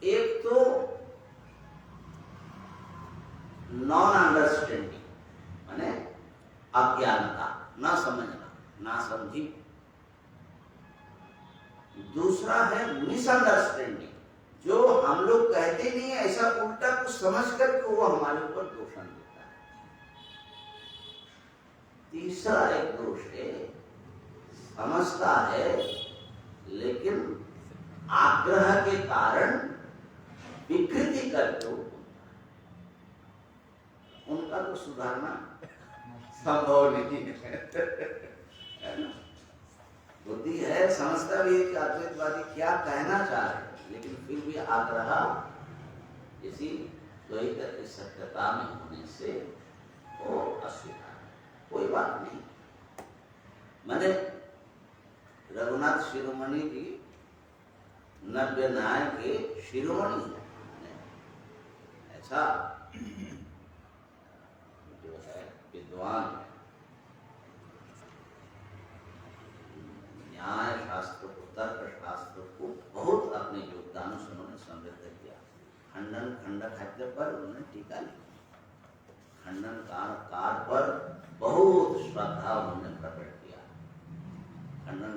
एक तो नॉन अंडरस्टैंडिंग, माने अज्ञानता, ना समझना, ना समझी। दूसरा है मिसअंडरस्टैंडिंग, जो हम लोग कहते नहीं है, ऐसा उल्टा कुछ समझ करके वो हमारे ऊपर दोषण देता है। तीसरा एक दोष है, समझता है लेकिन आग्रह के कारण विकृति करके वो उनका तो सुधारना संभव नहीं है ना। बुद्धि है, समझता भी है कि अद्वैतवादी क्या कहना चाह रहे हैं, लेकिन फिर भी आग्रह इसी द्वैत की सत्यता में होने से वो अस्वीकार है। कोई बात नहीं। मैंने रघुनाथ शिरोमणि जी नव्य न्याय के शिरोमणि है, ऐसा जो है विद्वान, न्याय शास्त्र को, तर्क शास्त्र को बहुत अपने योगदानों से उन्होंने समृद्ध किया। खंडन खंडक हत्या पर उन्होंने टीका लिखी, खंडन कार पर बहुत श्रद्धा उन्होंने प्रकट किया। खंडन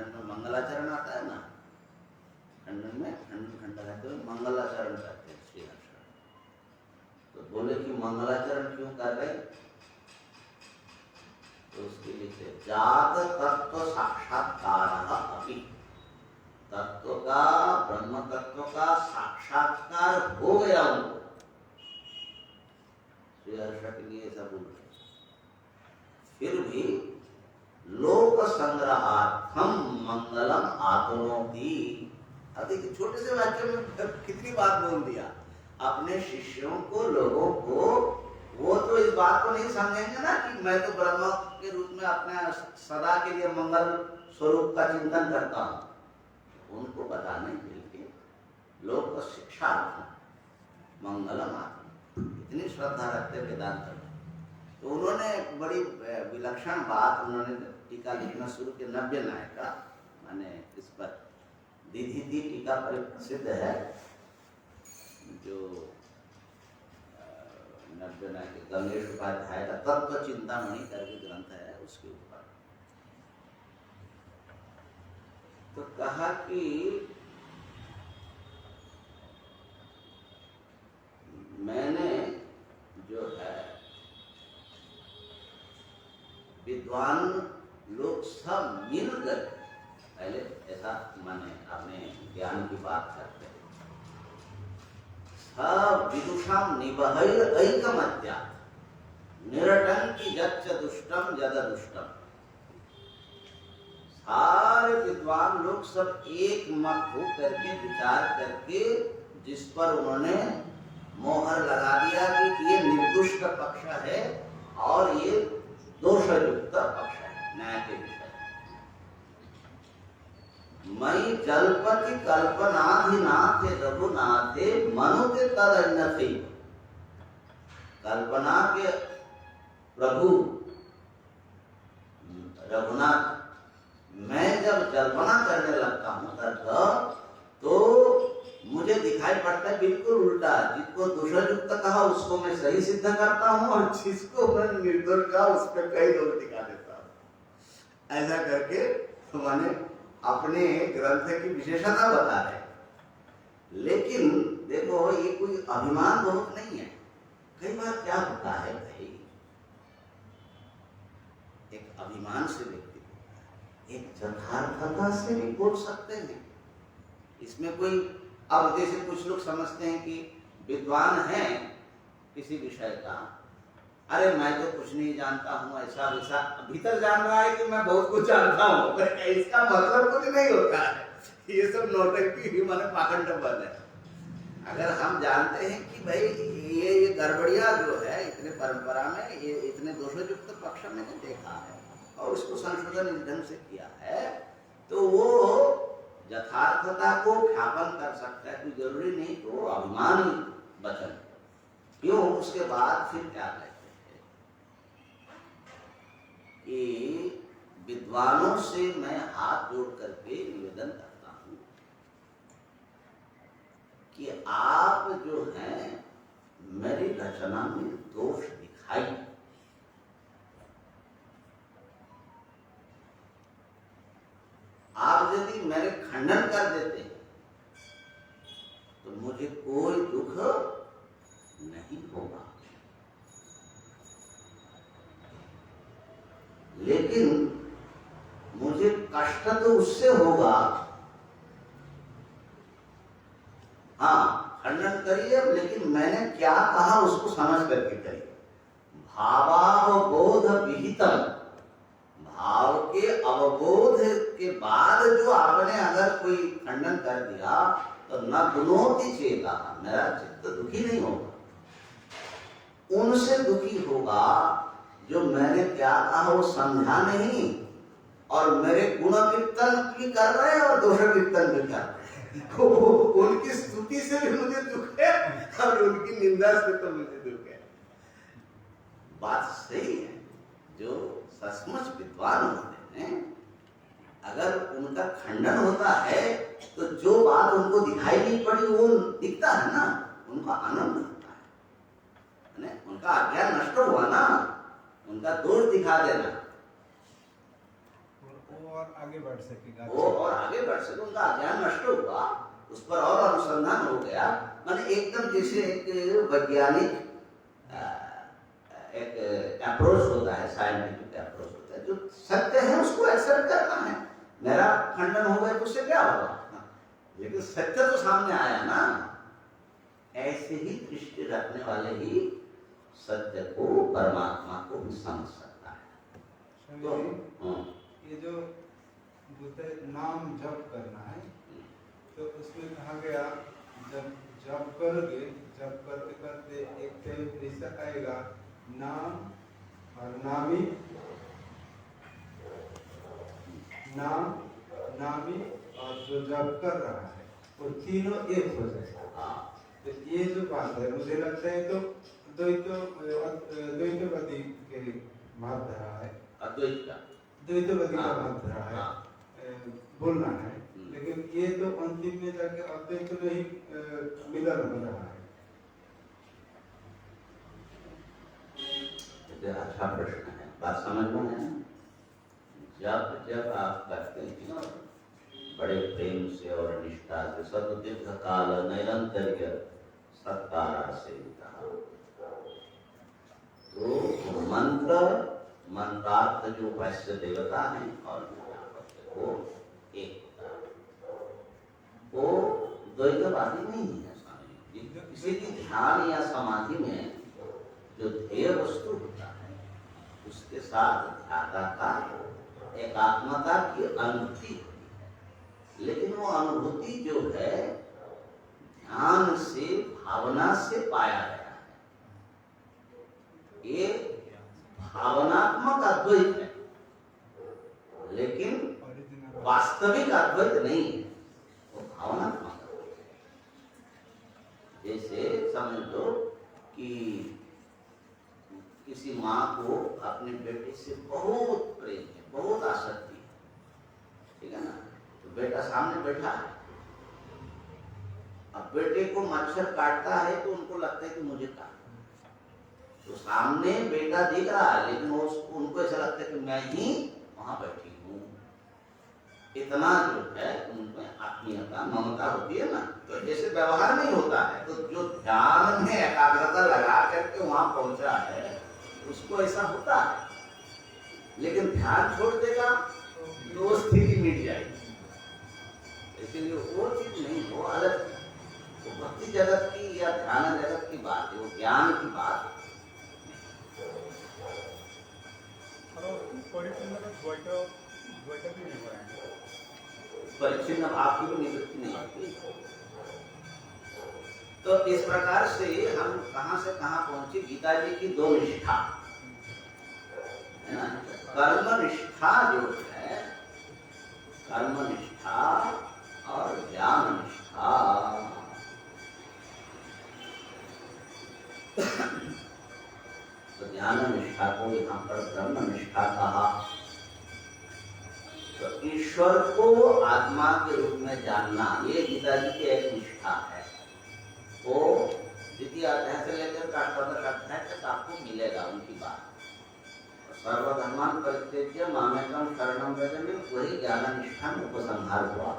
में मंगलाचरण आता है ना, खंडन में खंडन खंडक हत्या में मंगलाचरण करते हैं श्री हर्षण। तो बोले कि मंगलाचरण क्यों कर रहे? तो उसके लिए जात तत्व साक्षात्कार अपि, तत्व का, ब्रह्म तत्व का साक्षात्कार हो गया उनको। श्री हर्ष के लिए ऐसा बोल रहे, फिर भी लोक संग्रहार्थम मंगलम आत्मनोति। अब देखिए छोटे से वाक्य में कितनी बात बोल दिया। अपने शिष्यों को, लोगों को, वो तो इस बात को नहीं समझेंगे ना कि मैं तो ब्रह्म के रूप में अपने सदा के लिए मंगल स्वरूप का चिंतन करता हूं। उनको बताने के लिए लोक को शिक्षा मंगलम आत्मा, इतनी श्रद्धा रखते वेदांत में। तो उन्होंने बड़ी विलक्षण बात उन्होंने टीका लिखना शुरू किया नव्य न्याय का, माने इस पर दीधिति टीका प्रसिद्ध है, जो नव्य न्याय के गंगेश उपाध्याय का तत्व चिंतामणि करके ग्रंथ है, उसके ऊपर तो कहा कि मैंने जो है विद्वान लोग सब मिलकर, पहले ऐसा माने अपने ज्ञान की बात करते हैं, सब विदुषाम निबहैर ऐकमत्या निरटंकी यच्च दुष्टम यददुष्टम। सारे विद्वान लोग सब एक मत हो करके विचार करके, जिस पर उन्होंने मोहर लगा दिया कि ये निर्दुष्ट पक्ष है और ये दोषयुक्त पक्ष है न्याय के विषय। मई जलपति कल्पनाधिनाथे रघुनाथे मनुते तदन्यथे। कल्पना के प्रभु रघुनाथ, मैं जब कल्पना करने लगता हूं तब तो मुझे दिखाई पड़ता है बिल्कुल उल्टा। जिसको दोषयुक्त कहा उसको मैं सही सिद्ध करता हूं और जिसको मैं निर्दोष कहा उस पर कई दोष दिखा देता हूं। ऐसा करके तो मैंने अपने ग्रंथ की विशेषता बता रहे। लेकिन देखो ये कोई अभिमान बहुत नहीं है, कई बार क्या होता है भाई, एक अभिमान से व्यक्ति बोलता है, एक यथार्थता से भी बोल सकते हैं। इसमें कोई, अब जैसे कुछ लोग समझते हैं कि विद्वान है किसी विषय का, अरे मैं तो कुछ नहीं जानता हूँ, ऐसा वैसा, भीतर जान रहा है कि मैं बहुत कुछ जानता हूँ, इसका मतलब कुछ नहीं होता है। ये सब नौटंकी माने पाखंड बल है। अगर हम जानते हैं कि भाई ये गड़बड़िया जो है इतने परंपरा में, ये इतने दोषयुक्त पक्ष मैंने देखा है और उसको संशोधन इस ढंग से किया है, तो वो यथार्थता को ख्यापन कर सकता है। कोई जरूरी नहीं तो वो अभिमानी वचन क्यों, उसके बाद फिर क्या कहते हैं कि विद्वानों से मैं हाथ जोड़ करके निवेदन करता हूं कि आप जो हैं मेरी रचना में दोष दिखाई, आप यदि मेरे खंडन कर देते हैं तो मुझे कोई दुख नहीं होगा, लेकिन मुझे कष्ट तो उससे होगा। हाँ, खंडन करिए, लेकिन मैंने क्या कहा उसको समझ करके करिए। भावावबोध विहितम, भाव के अवबोध के बाद जो आपने अगर कोई खंडन कर दिया तो न गुणोति चेता, मेरा चित्त दुखी नहीं होगा, उनसे दुखी होगा जो मैंने क्या कहा वो समझा नहीं और मेरे गुण कीर्तन भी कर रहे हैं और दोष कीर्तन भी कर रहे हैं। उनकी स्तुति से भी मुझे दुख है और उनकी निंदा से तो मुझे दुख है। बात सही है। जो सचमुच विद्वान होते हैं, अगर उनका खंडन होता है तो जो बात उनको दिखाई नहीं पड़ी वो दिखता है ना, उनका आनंद होता है, उनका अज्ञान नष्ट हुआ ना, उनका दोष दिखा देना, वो और आगे बढ़ सकेगा, वो और आगे बढ़ सके, उनका अज्ञान नष्ट हुआ, उस पर और अनुसंधान हो गया। माने एकदम जैसे एक वैज्ञानिक एक अप्रोच होता है, साइंटिफिक अप्रोच होता है, जो सत्य है उसको एक्सेप्ट करना है। मेरा खंडन हो गया तो उससे क्या होगा, लेकिन सत्य तो सामने आया ना। ऐसे ही दृष्टि रखने वाले ही सत्य को, परमात्मा को भी समझ सकता है। तो ये जो बोलते नाम जप करना है, तो उसमें कहा गया जब जप करोगे, जप करते करते एक टाइम ऐसा आएगा, नाम और नामी, नाम नामी और जो जप कर रहा है वो तीनों एक हो जाएगा। तो ये जो बात है मुझे लगता है तो द्वैतवादी के भाव धरा है, द्वैतवादी का भाव धरा है, बोलना है, लेकिन ये तो अंतिम में जाके अद्वैत में ही मिलन हो रहा है। अच्छा प्रश्न है, बात समझ में है। जब आप करते हैं ना बड़े प्रेम से और निष्ठा से, सदुदीर्घ काल नैरंतर्य सत्कारा से कहा, तो मंत्रार्थ जो वैश्य देवता है और वो एक होता है, वो द्वैतवादी नहीं है स्वामी जी। किसी भी ध्यान या समाधि में जो ध्येय वस्तु होता है उसके साथ ध्याता का एकात्मता की अनुभूति होती है, लेकिन वो अनुभूति जो है ध्यान से, भावना से पाया गया है। ये भावनात्मक अद्वैत है, लेकिन वास्तविक अद्वैत नहीं है, वो भावनात्मक अद्वैत है। जैसे समझ लो कि किसी माँ को अपने बेटे से बहुत प्रेम है, बहुत आसक्ति है, ठीक है ना, तो बेटा सामने बैठा है, अब बेटे को मच्छर काटता है तो उनको लगता है कि मुझे काट, तो सामने बेटा दिख रहा है, लेकिन वो उनको ऐसा लगता है कि मैं ही वहां बैठी हूँ। इतना जो है उनमें आत्मीयता, ममता होती है ना, तो ऐसे व्यवहार नहीं होता है। तो जो ध्यान में एकाग्रता लगा करके वहां वहां पहुंचा है उसको ऐसा होता है, लेकिन ध्यान छोड़ देगा तो वो स्थिति मिट जाएगी। इसलिए वो चीज नहीं, वो अलग है। वो भक्ति जगत की या ध्यान जगत की बात है, वो ज्ञान की बात है। परिच्छिन्न भाव की भी निवृत्ति नहीं होती। तो इस प्रकार से हम कहां से कहां पहुंचे? गीता जी की दो निष्ठा है ना, कर्म निष्ठा जो है, कर्म निष्ठा और ज्ञान निष्ठा। तो ज्ञान निष्ठा को यहाँ पर ब्रह्म निष्ठा कहा। तो ईश्वर को आत्मा के रूप में जानना, ये गीता जी की एक निष्ठा है। वो द्वितीय अध्याय से लेकर अष्टादश अध्याय तक आपको मिलेगा उनकी बात। सर्वधर्मान परित्यज्य मामेकं शरणं व्रज में वही ज्ञान निष्ठा में उपसंहार हुआ।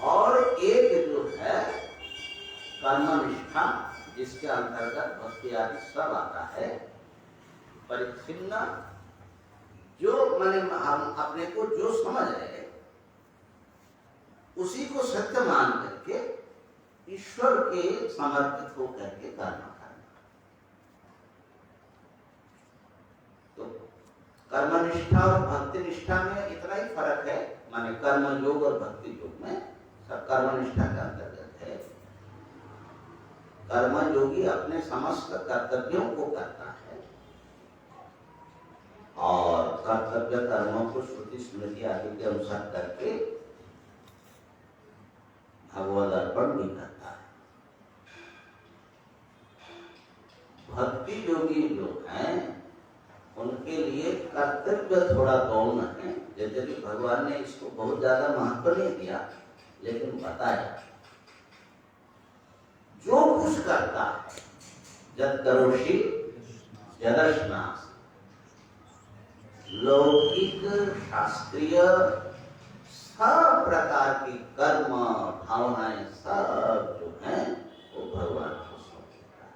और एक जो है कर्म निष्ठा, जिसके अंतर्गत भक्ति आदि सब आता है। परिच्छिन्न जो माने हम अपने को जो समझ रहे उसी को सत्य मान करके ईश्वर के समर्पित होकर के कर्म करना। तो कर्मनिष्ठा और भक्ति निष्ठा में इतना ही फर्क है, माने कर्म योग और भक्ति योग में सब कर्मनिष्ठा के अंतर्गत है। कर्म योगी अपने समस्त कर्तव्यों को करता है और कर्तव्य कर्मों को श्रुति स्मृति आदि के अनुसार करके भगवद अर्पण भी करता है। भक्ति योगी जो हैं उनके लिए कर्तव्य थोड़ा गौण है। जैसे कि भगवान ने इसको बहुत ज्यादा महत्व नहीं दिया, लेकिन बताया जो कुछ करता है जब करोषि जदर्शनास, लौकिक शास्त्रीय सब प्रकार की कर्म भावनाएं सब जो हैं वो भगवान को सौंप देता है।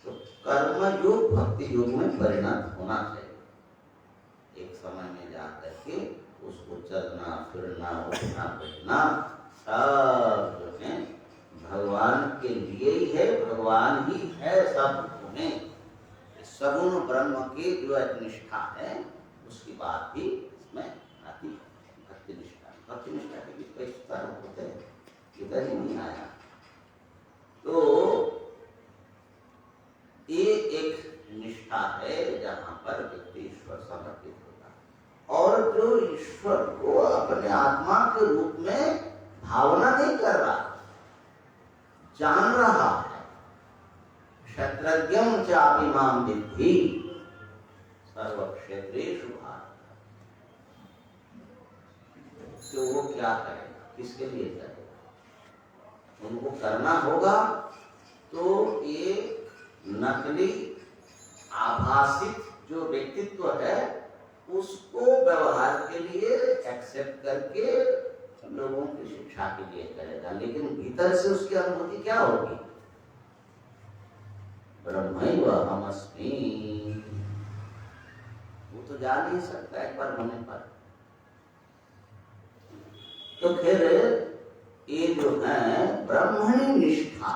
तो कर्म योग भक्ति योग में परिणत होना चाहिए। एक समय में जाकर के उसको चलना फिरना उठना बैठना सब जो है भगवान के लिए ही है, भगवान ही है सब में। सगुण ब्रह्म की जो एक निष्ठा है उसकी बात भी इसमें आती है। भक्ति निष्ठा, भक्ति निष्ठा के भी कई कारण होते हैं, इधर ही नहीं आया। तो ये एक निष्ठा है जहां पर व्यक्ति ईश्वर समर्पित होता है और जो ईश्वर को अपने आत्मा के रूप में भावना नहीं कर रहा, जान रहा है। क्षत्रज्ञं चापि मां विद्धि सर्वक्षेत्रेषु भारत। तो वो क्या करेगा, किसके लिए करेगा? उनको करना होगा तो ये नकली आभासित जो व्यक्तित्व है उसको व्यवहार के लिए एक्सेप्ट करके लोगों की शिक्षा के लिए करेगा, लेकिन भीतर से उसकी अनुभूति क्या होगी? ब्रह्मैव अहमस्मि। वो तो जा नहीं सकता एक बार होने पर। तो फिर ये जो है ब्रह्मणी निष्ठा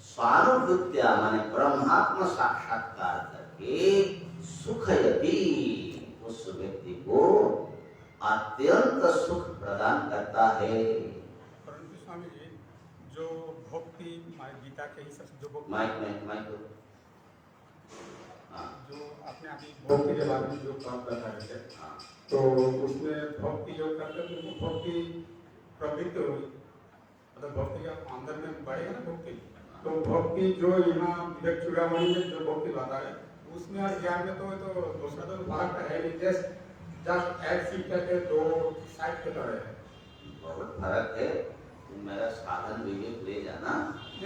स्वानुभूत्या माने ब्रह्मात्म साक्षात्कार करके सुखयति, उस व्यक्ति को अत्यंत सुख प्रदान करता है। परंतु स्वामी जी, जो भक्ति गीता के हिसाब से जो भक्ति माइक जो आपने अभी भक्ति के बारे में जो बात बता रहे थे, तो उसमें भक्ति जो करते हैं तो भक्ति प्रवृत्ति होगी, मतलब भक्ति का अंदर में बढ़ेगा ना भक्ति। तो भक्ति जो यहाँ विवेक चूड़ामणि में जो भक्ति बता है उसमें और ज्ञान में तो दूसरा तो फर्क है नहीं, जस्ट एक सीट के दो साइड के तरह है। बहुत फर्क है। मेरा साधन विवेक ले जाना,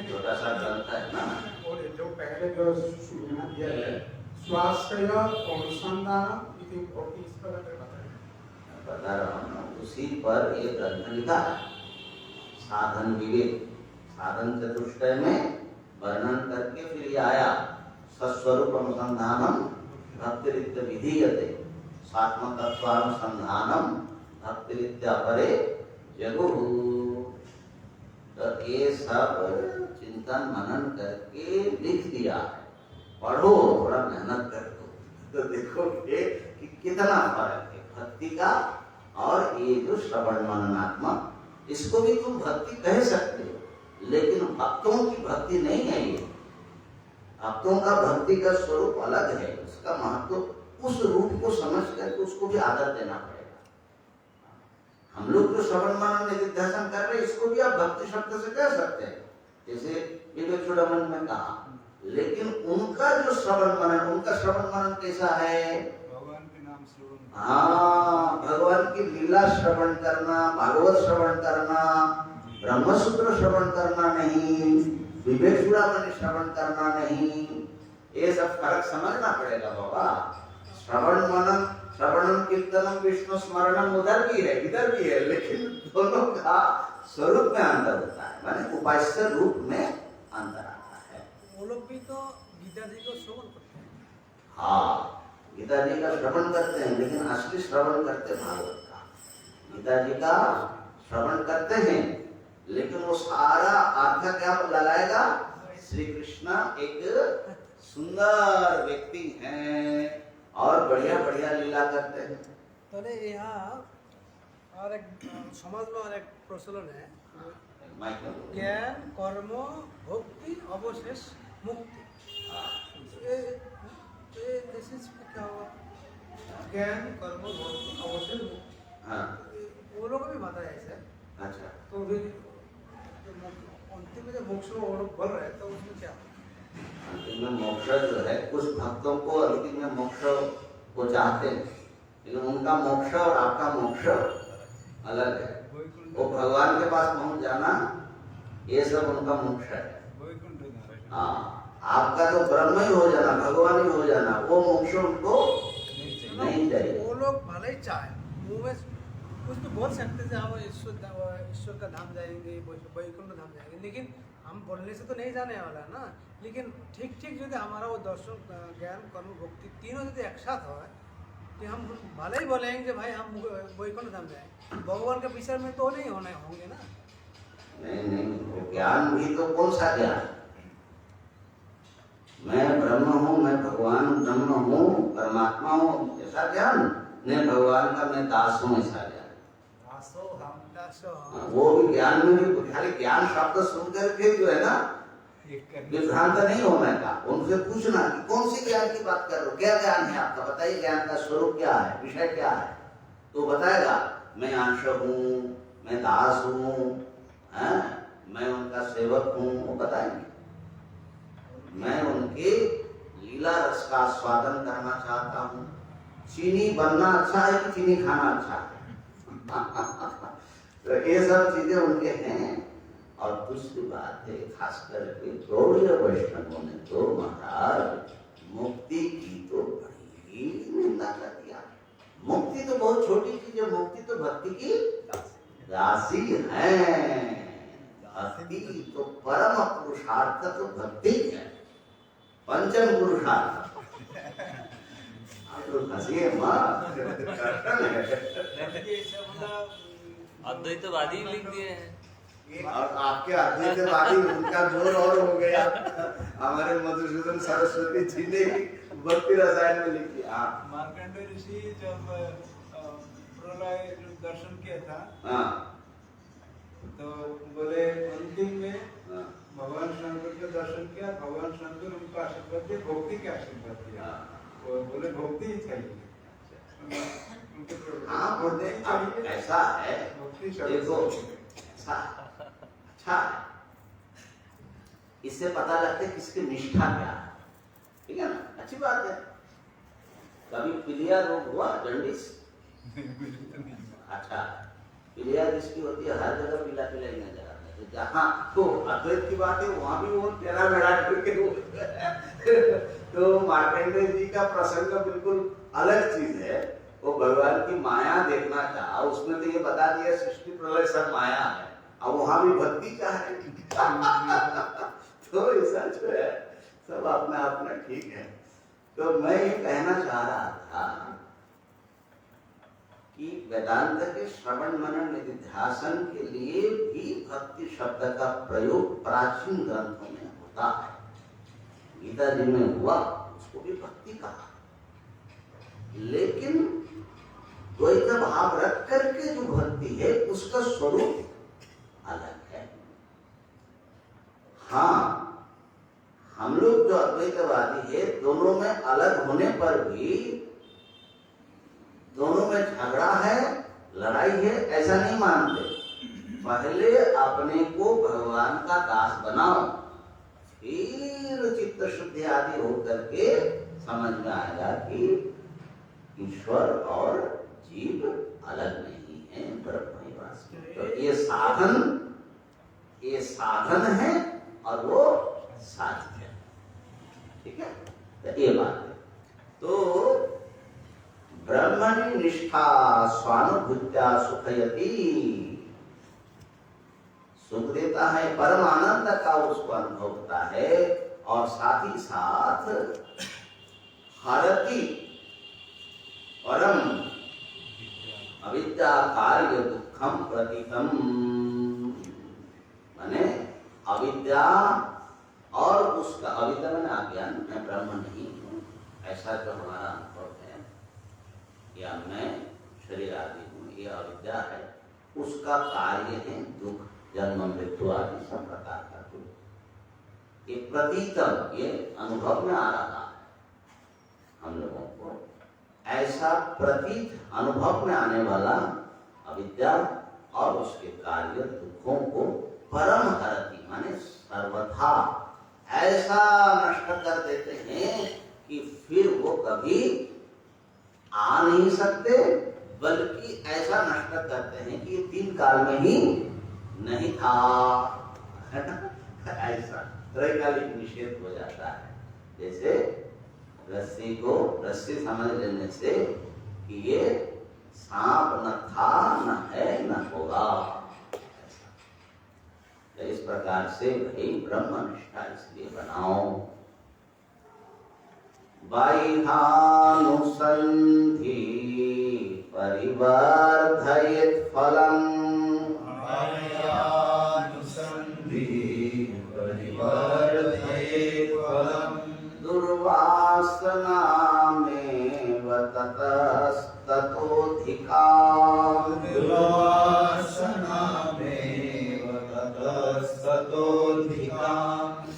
छोटा सा ग्रंथ है ना, और जो पहले जो यहाँ दिया है स्वास्थ्य अनुसंधान इति भक्ति, इस पर बता रहा हूँ ना, उसी पर एक ग्रंथ लिखा है साधन विवेक। साधन चतुष्टय में वर्णन करके फिर ये आया सस्वरूप अनुसंधानम भक्तिरित्य विधीयते सात्म तत्वानुसंधानम भक्तिरित्य अपरे जगुः। तो ये सब चिंतन मनन करके लिख दिया है, पढ़ो, थोड़ा मेहनत कर दो तो देखोगे कि कितना फर्क है भक्ति का और ये जो श्रवण मननात्मक। इसको भी तुम भक्ति कह सकते हो, लेकिन भक्तों की भक्ति नहीं है ये। भक्तों का भक्ति का स्वरूप अलग है, उसका महत्व उस रूप को समझ करके उसको भी आदर देना पड़ेगा। हम लोग जो श्रवण मनन निधिध्यासन कर रहे हैं इसको भी आप भक्ति शब्द से कह सकते हैं, जैसे विवेक चूड़ामणि में कहा। लेकिन उनका जो श्रवण मनन, उनका श्रवण मनन कैसा है? भगवान के नाम श्रवण, हाँ, भगवान की लीला श्रवण करना, भागवत श्रवण करना, ब्रह्मसूत्र श्रवण करना नहीं, विवेक चूड़ामणि श्रवण करना नहीं। ये सब फर्क समझना पड़ेगा बाबा। श्रवण मनन, श्रवणम कीर्तनम विष्णु स्मरणम उधर भी है इधर भी है, लेकिन दोनों का स्वरूप में अंतर होता है, माने उपास्य रूप में अंतर आता है। वो लोग भी तो गीता जी को श्रवण करते हैं। हाँ, गीता जी का श्रवण करते हैं, लेकिन असली श्रवण करते भागवत का। गीता जी का श्रवण करते हैं, लेकिन वो सारा अर्थ क्या लगाएगा? श्री कृष्ण एक सुंदर व्यक्ति हैं और बढ़िया बढ़िया लीला करते हैं। तो यहाँ और एक समाज में और एक प्रचलन है, ज्ञान कर्म भक्ति अवशेष मुक्ति। ये क्या हुआ? ज्ञान कर्म भक्ति अवशेष मुक्ति। हाँ, वो लोग भी बताया ऐसे। अच्छा, तो फिर अंतिम में जो मोक्ष वो लोग बोल रहे हैं, तो उसमें क्या? अंतिम में मोक्ष जो है, कुछ भक्तों को अंतिम में मोक्ष को चाहते हैं, लेकिन उनका मोक्ष और आपका मोक्ष अलग है। वो भगवान के पास पहुंच जाना, ये सब उनका मोक्ष है। हाँ, आपका तो ब्रह्म ही हो जाना, भगवान ही हो जाना, वो मोक्ष उनको नहीं चाहिए। वो लोग भले ही चाहे, मुंह में कुछ तो बोल सकते थे, हम ईश्वर का धाम जाएंगे, वैकुंठ धाम जाएंगे, लेकिन हम बोलने से तो नहीं जाने वाला है ना। लेकिन ठीक ठीक यदि हमारा वो दर्शन ज्ञान कर्म भक्ति तीनों यदि एक साथ हो, कि हम भले ही बोलेंगे भाई हम वैकुंठ धाम जाएंगे, भगवान के विषय में तो नहीं होंगे ना। नहीं, ज्ञान भी तो कौन सा ज्ञान? मैं ब्रह्म हूँ, मैं भगवान ब्रह्म हूँ, परमात्मा हूँ, ऐसा ज्ञान? नहीं, भगवान का मैं दास हूँ, ऐसा ज्ञान। वो भी ज्ञान में भी खाली ज्ञान शब्द सुनकर के जो है ना, विभ्रांत नहीं होने का। उनसे पूछना कि कौन सी ज्ञान की बात कर रहे हो, क्या ज्ञान है आपका, बताइए ज्ञान का स्वरूप क्या है, विषय क्या है। तो बताएगा मैं अंश हूँ, मैं दास हूँ, मैं उनका सेवक हूँ, वो बताएंगे। मैं उनके लीला रस का स्वादन करना चाहता हूँ। चीनी बनना अच्छा है कि चीनी खाना अच्छा है? तो ये सब चीजें उनके हैं। और दूसरी बात है, खास करके गौड़ीय वैष्णवों ने तो महाराज मुक्ति की तो बड़ी निंदा कर दिया। मुक्ति तो बहुत छोटी चीज है, मुक्ति तो भक्ति की राशि है। भक्ति तो परम पुरुषार्थ तो भक्ति है, पंचम पुरुषार्थ। तो हंसिए मत, अद्वैतवादी लिख दिए हैं। और आपके अद्वैतवादी उनका जोर और हो गया। हमारे मधुसूदन सरस्वती जी ने भक्ति रसायन में लिख दिया। मार्कंडेय ऋषि जब प्रलय दर्शन किया था, तो बोले अंतिम में भगवान शंकर के दर्शन किया, भगवान शंकर उनको आशीर्वाद दिए, भक्ति के आशीर्वाद दिया। वो बोले भक्ति ही चाहिए। हाँ, बोलते ऐसा है, देखो अच्छा है, इससे पता लगता है किसकी निष्ठा क्या है, ठीक है ना, अच्छी बात है। कभी पीलिया रोग हुआ, जॉन्डिस? अच्छा, पीलिया जिसकी होती है हर जगह पीला पीला ही नजर आता है। तो जहाँ तो अद्वैत की बात है वहां भी वो टेढ़ा मेढ़ा करके तो मार्कंडेय जी का प्रसंग बिल्कुल अलग चीज है। वो भगवान की माया देखना चाहा, उसमें तो ये बता दिया सृष्टि प्रलय सब माया है, अब वहां भी भक्ति चाहे तो ऐसा जो है सब अपने आप में ठीक है। तो मैं ये कहना चाह रहा था कि वेदांत के श्रवण मनन निधिध्यासन के लिए भी भक्ति शब्द का प्रयोग प्राचीन ग्रंथों में होता है। गीता जी में हुआ, उसको भी भक्ति कहा, लेकिन द्वैत भाव रख करके जो भक्ति है उसका स्वरूप अलग है। हाँ, हम लोग जो अद्वैतवादी है, दोनों में अलग होने पर भी दोनों में झगड़ा है, लड़ाई है, ऐसा नहीं मानते। पहले अपने को भगवान का दास बनाओ, फिर चित्त शुद्धि आदि होकर के समझ में आएगा कि ईश्वर और जीव अलग नहीं है, ब्रह्म ही वास्तव। तो ये साधन है और वो साध्य है। ठीक है, तो ये बात है। तो ब्रह्मणि निष्ठा स्वानुभूत्या सुखयति, सुख देता है, परम आनंद का उसको अनुभव होता है, और साथ ही साथ हरति परम अविद्या कार्य दुखम प्रतीतम, माने अविद्या और उसका, अविद्या मैंने अज्ञान, मैं ब्रह्म नहीं हूँ ऐसा जो हमारा अनुभव है, या मैं शरीर आदि हूँ, ये अविद्या है, उसका कार्य है दुख, जन्म मृत्यु आदि सब प्रकार का दुख। ये प्रतीतम, ये अनुभव में आ रहा है हम लोगों को। ऐसा प्रतीत अनुभव में आने वाला अविद्या और उसके कार्य दुखों को परम हरति, माने सर्वथा ऐसा नष्ट कर देते हैं कि फिर वो कभी आ नहीं सकते, बल्कि ऐसा नष्ट करते हैं कि ये 3 काल में ही नहीं था, है ना? ऐसा त्रैकालिक निषेध हो जाता है। जैसे रस्सी समझ लेने से कि ये सांप न था, न है, न होगा। तो इस प्रकार से भाई ब्रह्मनिष्ठा इसलिए बनाओ। बाह्यानुसंधि परिवर्धयेत् फलम्, दुर्वासनामेव ततस्ततोऽधिकाम्,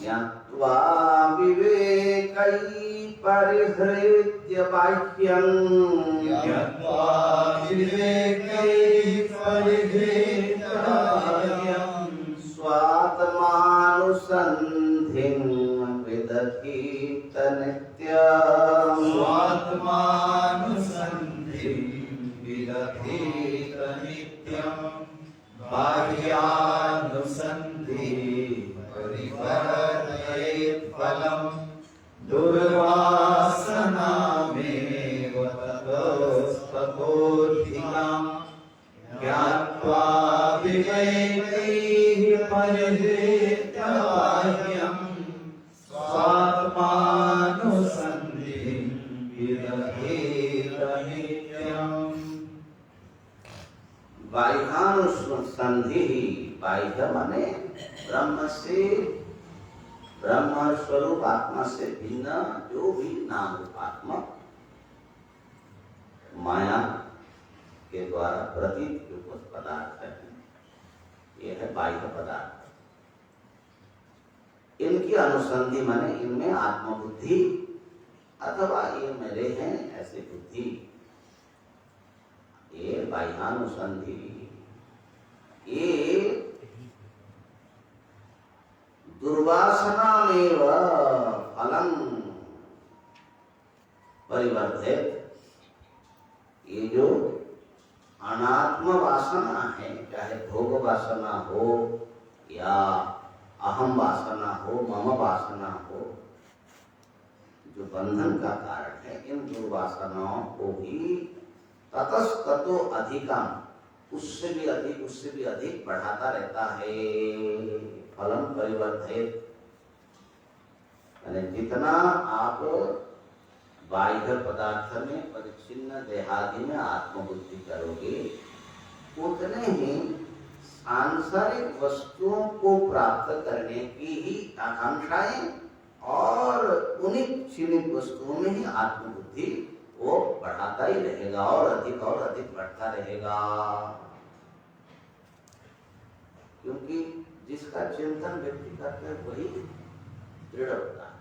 ज्ञात्वा विवेकै परिहृत्य बाह्यम्, स्वात्मानुसन्धिं विदधीत नित्यम्, बाह्यानुसन्धि परिवर्धयेत् फलम्, दुर्वासनामेव ततस्ततोऽधिकाम्, ज्ञात्वा विवेकैः परिहृत्य बाह्यम्, स्वात्मानुसन्धिं विदधीत नित्यम्। बाह्यानुसंधि, बाह्य माने ब्रह्म से, ब्रह्म स्वरूप आत्मा से भिन्न जो भी नाम रूपात्मक माया के द्वारा प्रतीत जो कुछ पदार्थ है, ये है बाह्य पदार्थ। इनकी अनुसंधि माने इनमें आत्मबुद्धि अथवा ये मेरे हैं ऐसे बुद्धि, ये बाह्यानुसंधि, ये दुर्वासनामेव फलम् परिवर्धित, ये जो अनात्म वासना है, चाहे भोग वासना हो या अहम वासना हो, मम वासना हो, जो बंधन का कारण है, इन दुर्वासनाओं को भी ततस्ततो अधिकम, उससे भी अधिक बढ़ाता रहता है। फलम परिवर्धित, यानी जितना आप बाह्य पदार्थ में परिच्छिन्न देहादि में आत्मबुद्धि करोगे, उतने ही सांसारिक वस्तुओं को प्राप्त करने की ही आकांक्षाएं और उन्हीं क्षणिक वस्तुओं में ही आत्मबुद्धि वो बढ़ाता ही रहेगा और अधिक बढ़ता रहेगा। क्योंकि जिसका चिंतन व्यक्ति करता है वही दृढ़ होता है।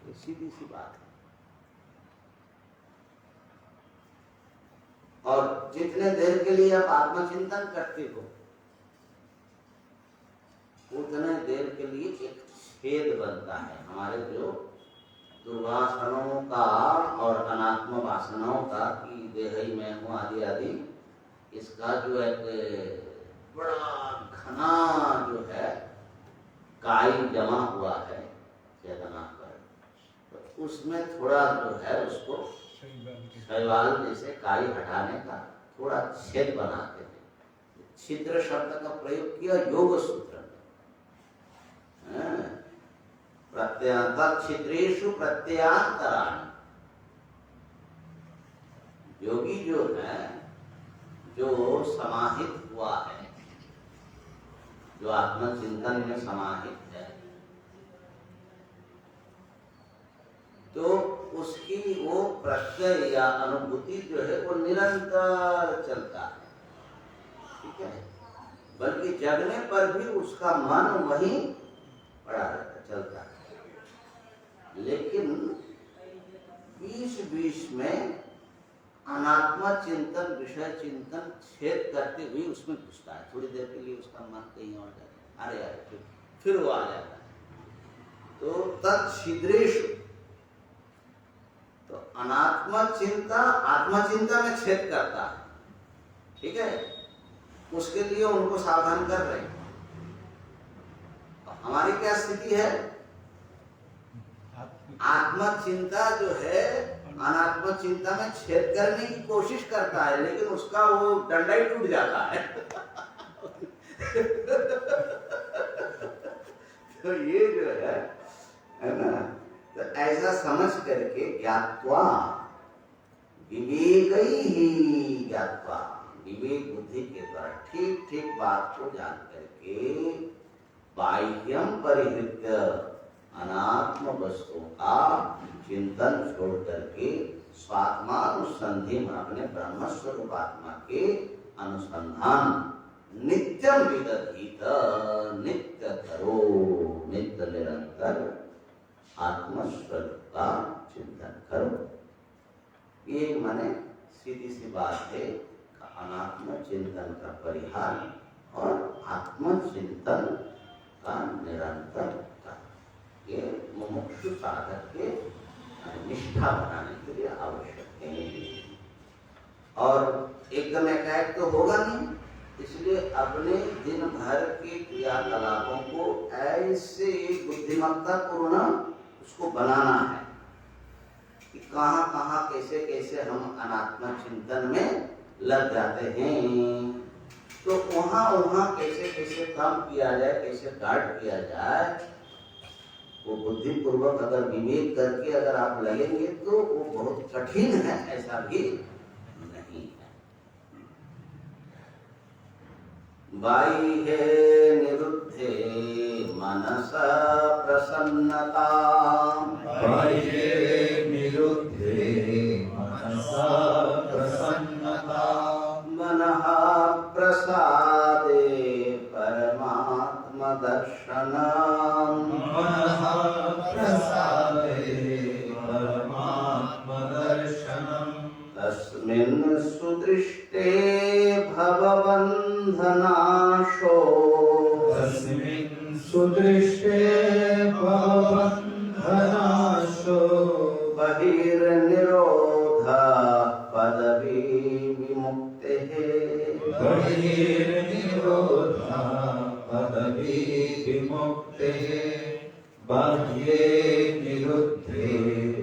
ये सीधी सी बात है। और जितने देर के लिए आप आत्मचिंतन करते हो, उतने देर के लिए एक छेद बनता है हमारे जो दुर्वासनाओं का और अनात्म वासनाओं का, कि देही में हूँ आदि आदि, इसका जो एक बड़ा घना जो है काई जमा हुआ है चेतना पर, तो उसमें थोड़ा जो है उसको शैवाल जैसे काई हटाने का थोड़ा छेद बनाते हैं। छिद्र शब्द का प्रयोग किया योग सूत्र में। प्रत्यंतच्छिद्रेषु प्रत्यंतराणि। योगी जो है, जो समाहित हुआ है, जो आत्मचिंतन में समाहित है, तो उसकी वो प्रत्यय या अनुभूति जो है वो निरंतर चलता है, ठीक है। बल्कि जगने पर भी उसका मन वहीं पड़ा रहता, चलता है। लेकिन बीच में अनात्मा चिंतन, विषय चिंतन छेद करते हुए उसमें घुसता है। थोड़ी देर के लिए उसका मन कहीं और जाता है, अरे फिर वो आ जाता है। तो तत्छिद्रेषु, तो अनात्मा चिंता आत्मा चिंता में छेद करता है, ठीक है। उसके लिए उनको सावधान कर रहे हैं। हमारी क्या स्थिति है? आत्मा चिंता जो है अनात्मा चिंता में छेद करने की कोशिश करता है, लेकिन उसका वो डंडा ही टूट जाता है। तो ये जो है ना, तो ऐसा समझ करके ज्ञात्वा, विवेक ही ज्ञात्वा, विवेक बुद्धि के द्वारा ठीक ठीक बात को जान करके बाह्यम परिहृत्य अनात्म वस्तुओं का चिंतन छोड़ करके स्वात्मानुसंधि में अपने ब्रह्म स्वरूप आत्मा के अनुसंधान नित्यम विदधीत, नित्य करो, नित्य निरंतर आत्मस्वरूप का चिंतन करो। ये माने सीधी सी बात है, अनात्म चिंतन का परिहार और आत्म चिंतन का निरंतर, ये मुमुक्षु साधक के निष्ठा बनाने के लिए आवश्यक है। और एकदम एकाएक तो होगा नहीं, इसलिए अपने दिन भर के क्रियाकलापों को ऐसे बुद्धिमत्ता पूर्ण उसको बनाना है कि कहाँ कहाँ कैसे कैसे हम अनात्म चिंतन में लग जाते हैं। तो वहाँ वहाँ कैसे कैसे काम किया जाए, कैसे गार्ड किया जाए, वो बुद्धि पूर्वक अगर विवेक करके अगर आप लगेंगे तो वो बहुत कठिन है, ऐसा भी नहीं है। बाह्ये निरुद्धे मनसा प्रसन्नता, बाह्ये निरुद्धे मनसा प्रसन्नता, मनः प्रसादे परमात्म दर्शनम्, मनः प्रसादे परमात्म दर्शनम्, तस्मिन् सुदृष्टे भवबन्धनाशो, तस्मिन् सुदृष्टे भवबन्धनाशो, बहिर्निरोधः पदवी विमुक्तिः, बहिर्निरोधः पदवी विमुक्तिः, बाह्ये निरुद्धे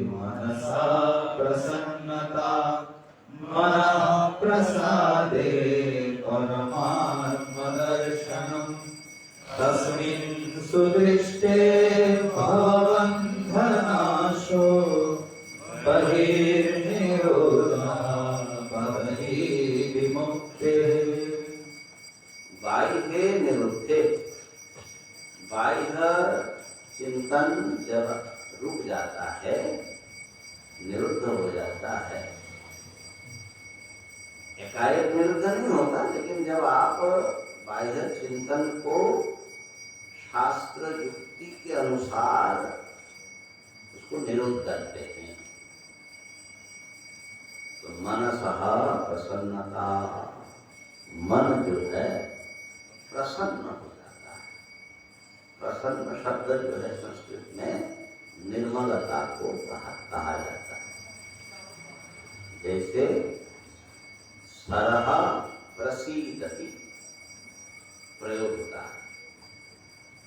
मनसा प्रसन्नता, मनः प्रसादे परमात्म दर्शनम्, तस्मिन् सुदृष्टे भवबन्धनाशो, चिंतन जब रुक जाता है, निरुद्ध हो जाता है, एकाएक निरुद्ध नहीं होता, लेकिन जब आप बाह्य चिंतन को शास्त्र युक्ति के अनुसार उसको निरोध करते हैं, तो मनसः प्रसन्नता, मन जो है प्रसन्न हो जाता है। प्रसन्न शब्द जो है संस्कृत में निर्मलता को कहा जाता है। जैसे सरह प्रसीदति प्रयोग होता है।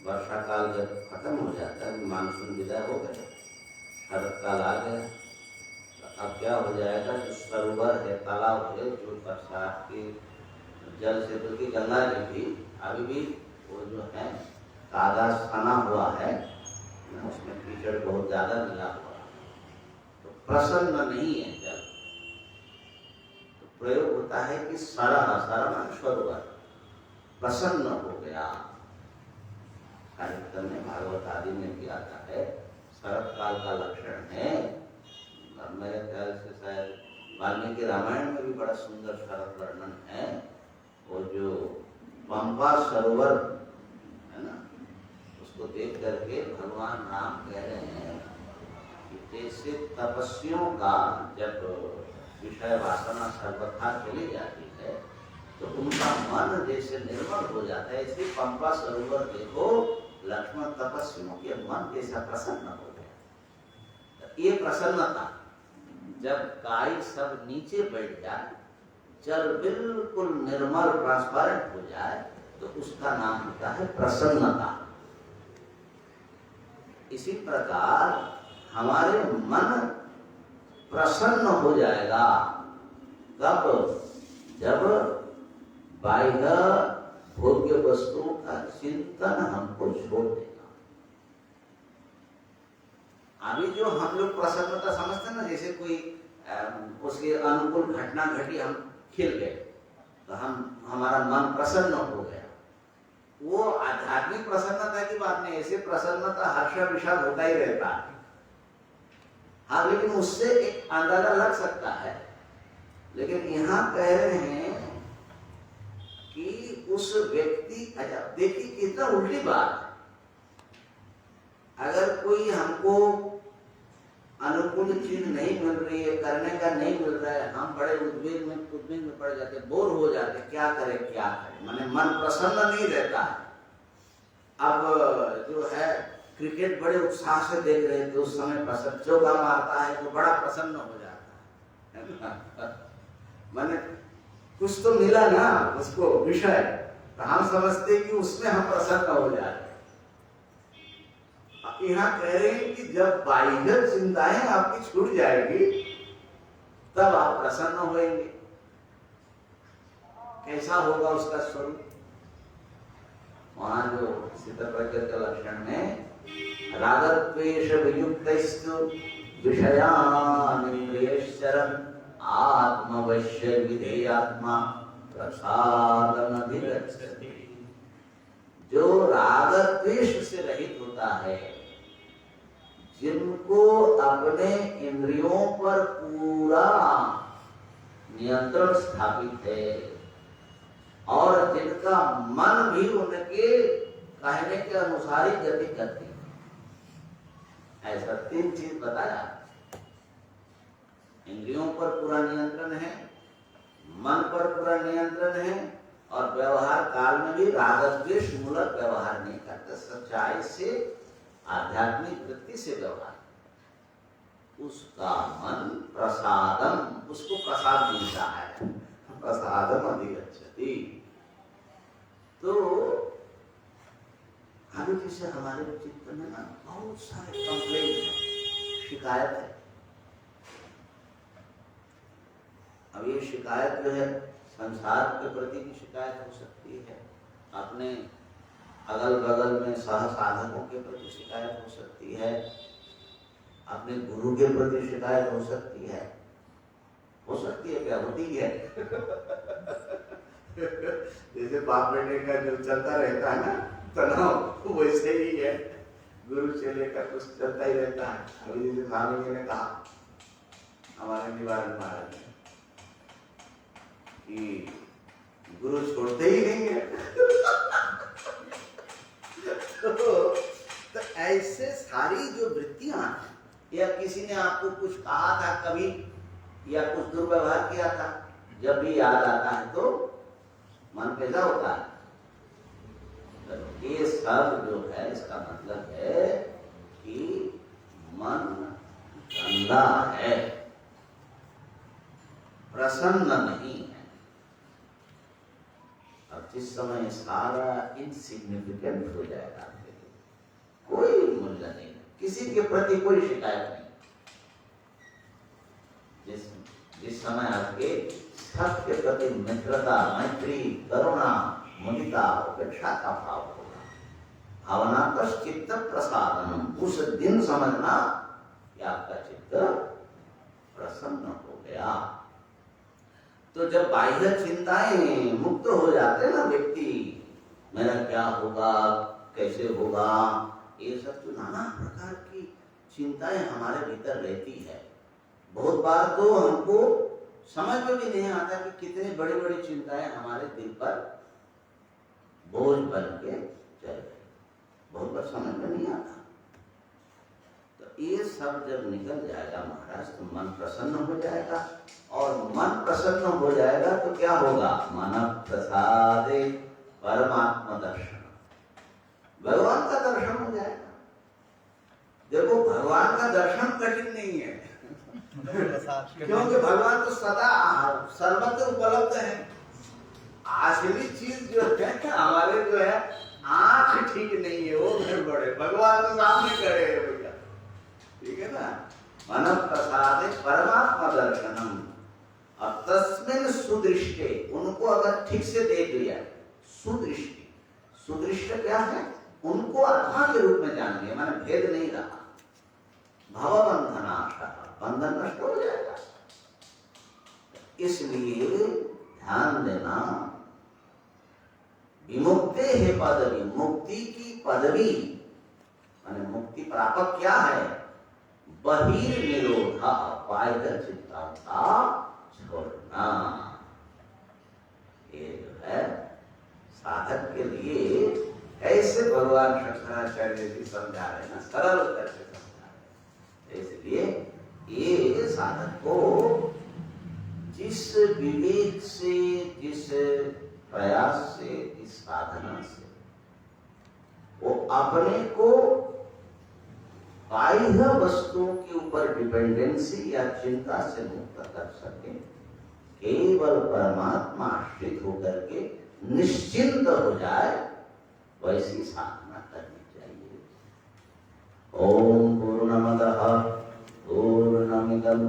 वर्षा काल जब खत्म हो जाता है, मानसून विदा हो गया, शरत काल आ गया, तो अब क्या हो जाएगा, जो सरोवर है, तालाब है, जो बरसात के जल से बल्कि गंगा जी भी अभी भी वो जो है कादा सना हुआ है, उसमें कीचड़ बहुत ज्यादा मिला हुआ है, तो प्रसन्न नहीं है जल। तो प्रयोग होता है कि सरह सरोवर प्रसन्न हो गया। साहित्य में, भागवत आदि में भी आता है, शरत काल का लक्षण है। मेरे ख्याल से शायद वाल्मीकि रामायण में भी बड़ा सुंदर शरत वर्णन है। वो जो पंपा सरोवर है ना, उसको देख करके भगवान राम कह रहे हैं कि जैसे तपस्वियों का जब विषय वासना सर्वथा चली जाती है तो उनका मन जैसे निर्मल हो जाता है, ऐसे पंपा सरोवर देखो, लक्ष्मण तपस्वियों के मन जैसा प्रसन्न हो गया। ये प्रसन्नता जब काई सब नीचे बैठ जाए, जल बिल्कुल निर्मल ट्रांसपेरेंट हो जाए, तो उसका नाम होता है प्रसन्नता। इसी प्रकार हमारे मन प्रसन्न हो जाएगा कब, जब बाह्य भोग्य वस्तुओं का चिंतन हमको छोड़ देगा। अभी जो हम लोग प्रसन्नता समझते हैं ना, जैसे कोई उसके अनुकूल घटना घटी, हम खिल गए, तो हमारा मन प्रसन्न हो गया, वो आध्यात्मिक प्रसन्नता की बात नहीं। ऐसे प्रसन्नता हर्ष विषाद होता ही रहता है, हाँ, लेकिन उससे एक अंदाजा लग सकता है। लेकिन यहाँ कह रहे हैं कि उस व्यक्ति, अच्छा देखिए कितना उल्टी बात है। अगर कोई हमको अनुकूल चीज नहीं मिल रही है, करने का नहीं मिल रहा है, हम बड़े उद्वेग में पड़ जाते, बोर हो जाते, क्या करें, माने मन प्रसन्न नहीं रहता है। अब जो है क्रिकेट बड़े उत्साह से देख रहे थे, उस समय प्रसन्न चौका मारता है तो बड़ा प्रसन्न हो जाता है। माने कुछ तो मिला ना उसको विषय, तो हम समझते कि उसमें हम प्रसन्न हो जाते। यहाँ कह रहे हैं कि जब बाह्य चिंताएं आपकी छूट जाएगी तब आप प्रसन्न होंगे। कैसा होगा उसका स्वरूप? वहां जो सिद्धपरिकर के लक्षण में रागद्वेष वियुक्तस्तु विषयान् इंद्रियश्चरन् आत्मवश्य विधेयात्मा प्रसादमधिगच्छति। जो राग द्वेष से रहित होता है, जिनको अपने इंद्रियों पर पूरा नियंत्रण स्थापित है और जिनका मन भी उनके कहने के अनुसार ही गति करती है, ऐसा 3 चीज बताया। इंद्रियों पर पूरा नियंत्रण है, मन पर पूरा नियंत्रण है, और व्यवहार काल में भी रागद्वेष मूलक व्यवहार नहीं करते, सच्चाई से आध्यात्मिक वृत्ति से व्यवहार, उसका मन प्रसादम, उसको प्रसाद मिलता है, प्रसादम अधिगच्छति। तो अभी जैसे हमारे चित्त में ना बहुत सारे कंप्लेंट है, शिकायत है। अब ये शिकायत जो है संसार के प्रति की शिकायत हो सकती है, अपने अगल बगल में सह साधकों के प्रति शिकायत हो सकती है, अपने गुरु के प्रति शिकायत हो सकती है क्या? होती है। जैसे बाप बेटे का जो चलता रहता है ना तनाव, वैसे ही है। गुरु चेले का कुछ चलता ही रहता है। अभी जैसे स्वामी जी ने कहा हमारे निवारण महाराज ने कि गुरु छोड़ते ही नहीं है। तो ऐसे सारी जो वृत्तियां हैं, या किसी ने आपको कुछ कहा था कभी या कुछ दुर्व्यवहार किया था, जब भी याद आता है तो मन पैदा होता है। तो ये सब जो है इसका मतलब है कि मन गंदा है, प्रसन्न नहीं है। अब जिस समय सारा इनसिग्निफिकेंट हो जाएगा आपके लिए, कोई मूल्य नहीं, किसी के प्रति कोई शिकायत नहीं। जिस समय आपके सबके प्रति मित्रता, मैत्री, करुणा, मुदिता, उपेक्षा का भाव होगा, भावना का चित्त प्रसादन, उस दिन समझना कि आपका चित्त प्रसन्न हो गया। तो जब बाह्य चिंताएं मुक्त हो जाते हैं ना व्यक्ति, मेरा क्या होगा, कैसे होगा, ये सब तो नाना प्रकार की चिंताएं हमारे भीतर रहती है। बहुत बार तो हमको समझ में भी नहीं आता कि कितनी बड़ी बड़ी चिंताएं हमारे दिल पर बोझ बन के चल रही, बहुत बार समझ में नहीं आता। तो ये सब जब निकल जाएगा महाराज तो मन प्रसन्न हो जाएगा, और मन प्रसन्न हो जाएगा तो क्या होगा, मन प्रसादे परमात्मा दर्शन, भगवान का दर्शन हो जाएगा। देखो भगवान का दर्शन कठिन नहीं है, क्योंकि भगवान तो सदा सर्वत्र उपलब्ध है। असली चीज जो है हमारे जो है आंख ठीक नहीं है, वो गड़बड़ है, भगवान तो सामने खड़े हैं भैया, ठीक है ना। मन प्रसादे परमात्मा दर्शनम, और तस्मिन सुदृष्टे, उनको अगर ठीक से देख लिया, सुदृष्टि, सुदृष्ट क्या है, उनको आत्मा के रूप में जान लिया, माने भेद नहीं रहा, भवबंधनाशः, बंधन नष्ट हो जाएगा। इसलिए ध्यान देना, विमुक्ते है पदवी, मुक्ति की पदवी माने मुक्ति प्रापक क्या है, बहिर्निरोधा, बाह्य चिंताओं का छोड़ना। ये जो है साधक के लिए ऐसे भगवान शंकराचार्य जी समझा रहे हैं ना, सरल करके समझा रहे हैं। इसलिए ये साधक को जिस विवेक से, जिस प्रयास से, इस साधना से वो अपने को बाह्य वस्तुओं के ऊपर डिपेंडेंसी या चिंता से मुक्त कर सके, केवल परमात्मा आश्रित होकर के निश्चिंत हो जाए, वैसी साधना करनी चाहिए। ओम पूर्णमदः पूर्णमिदम्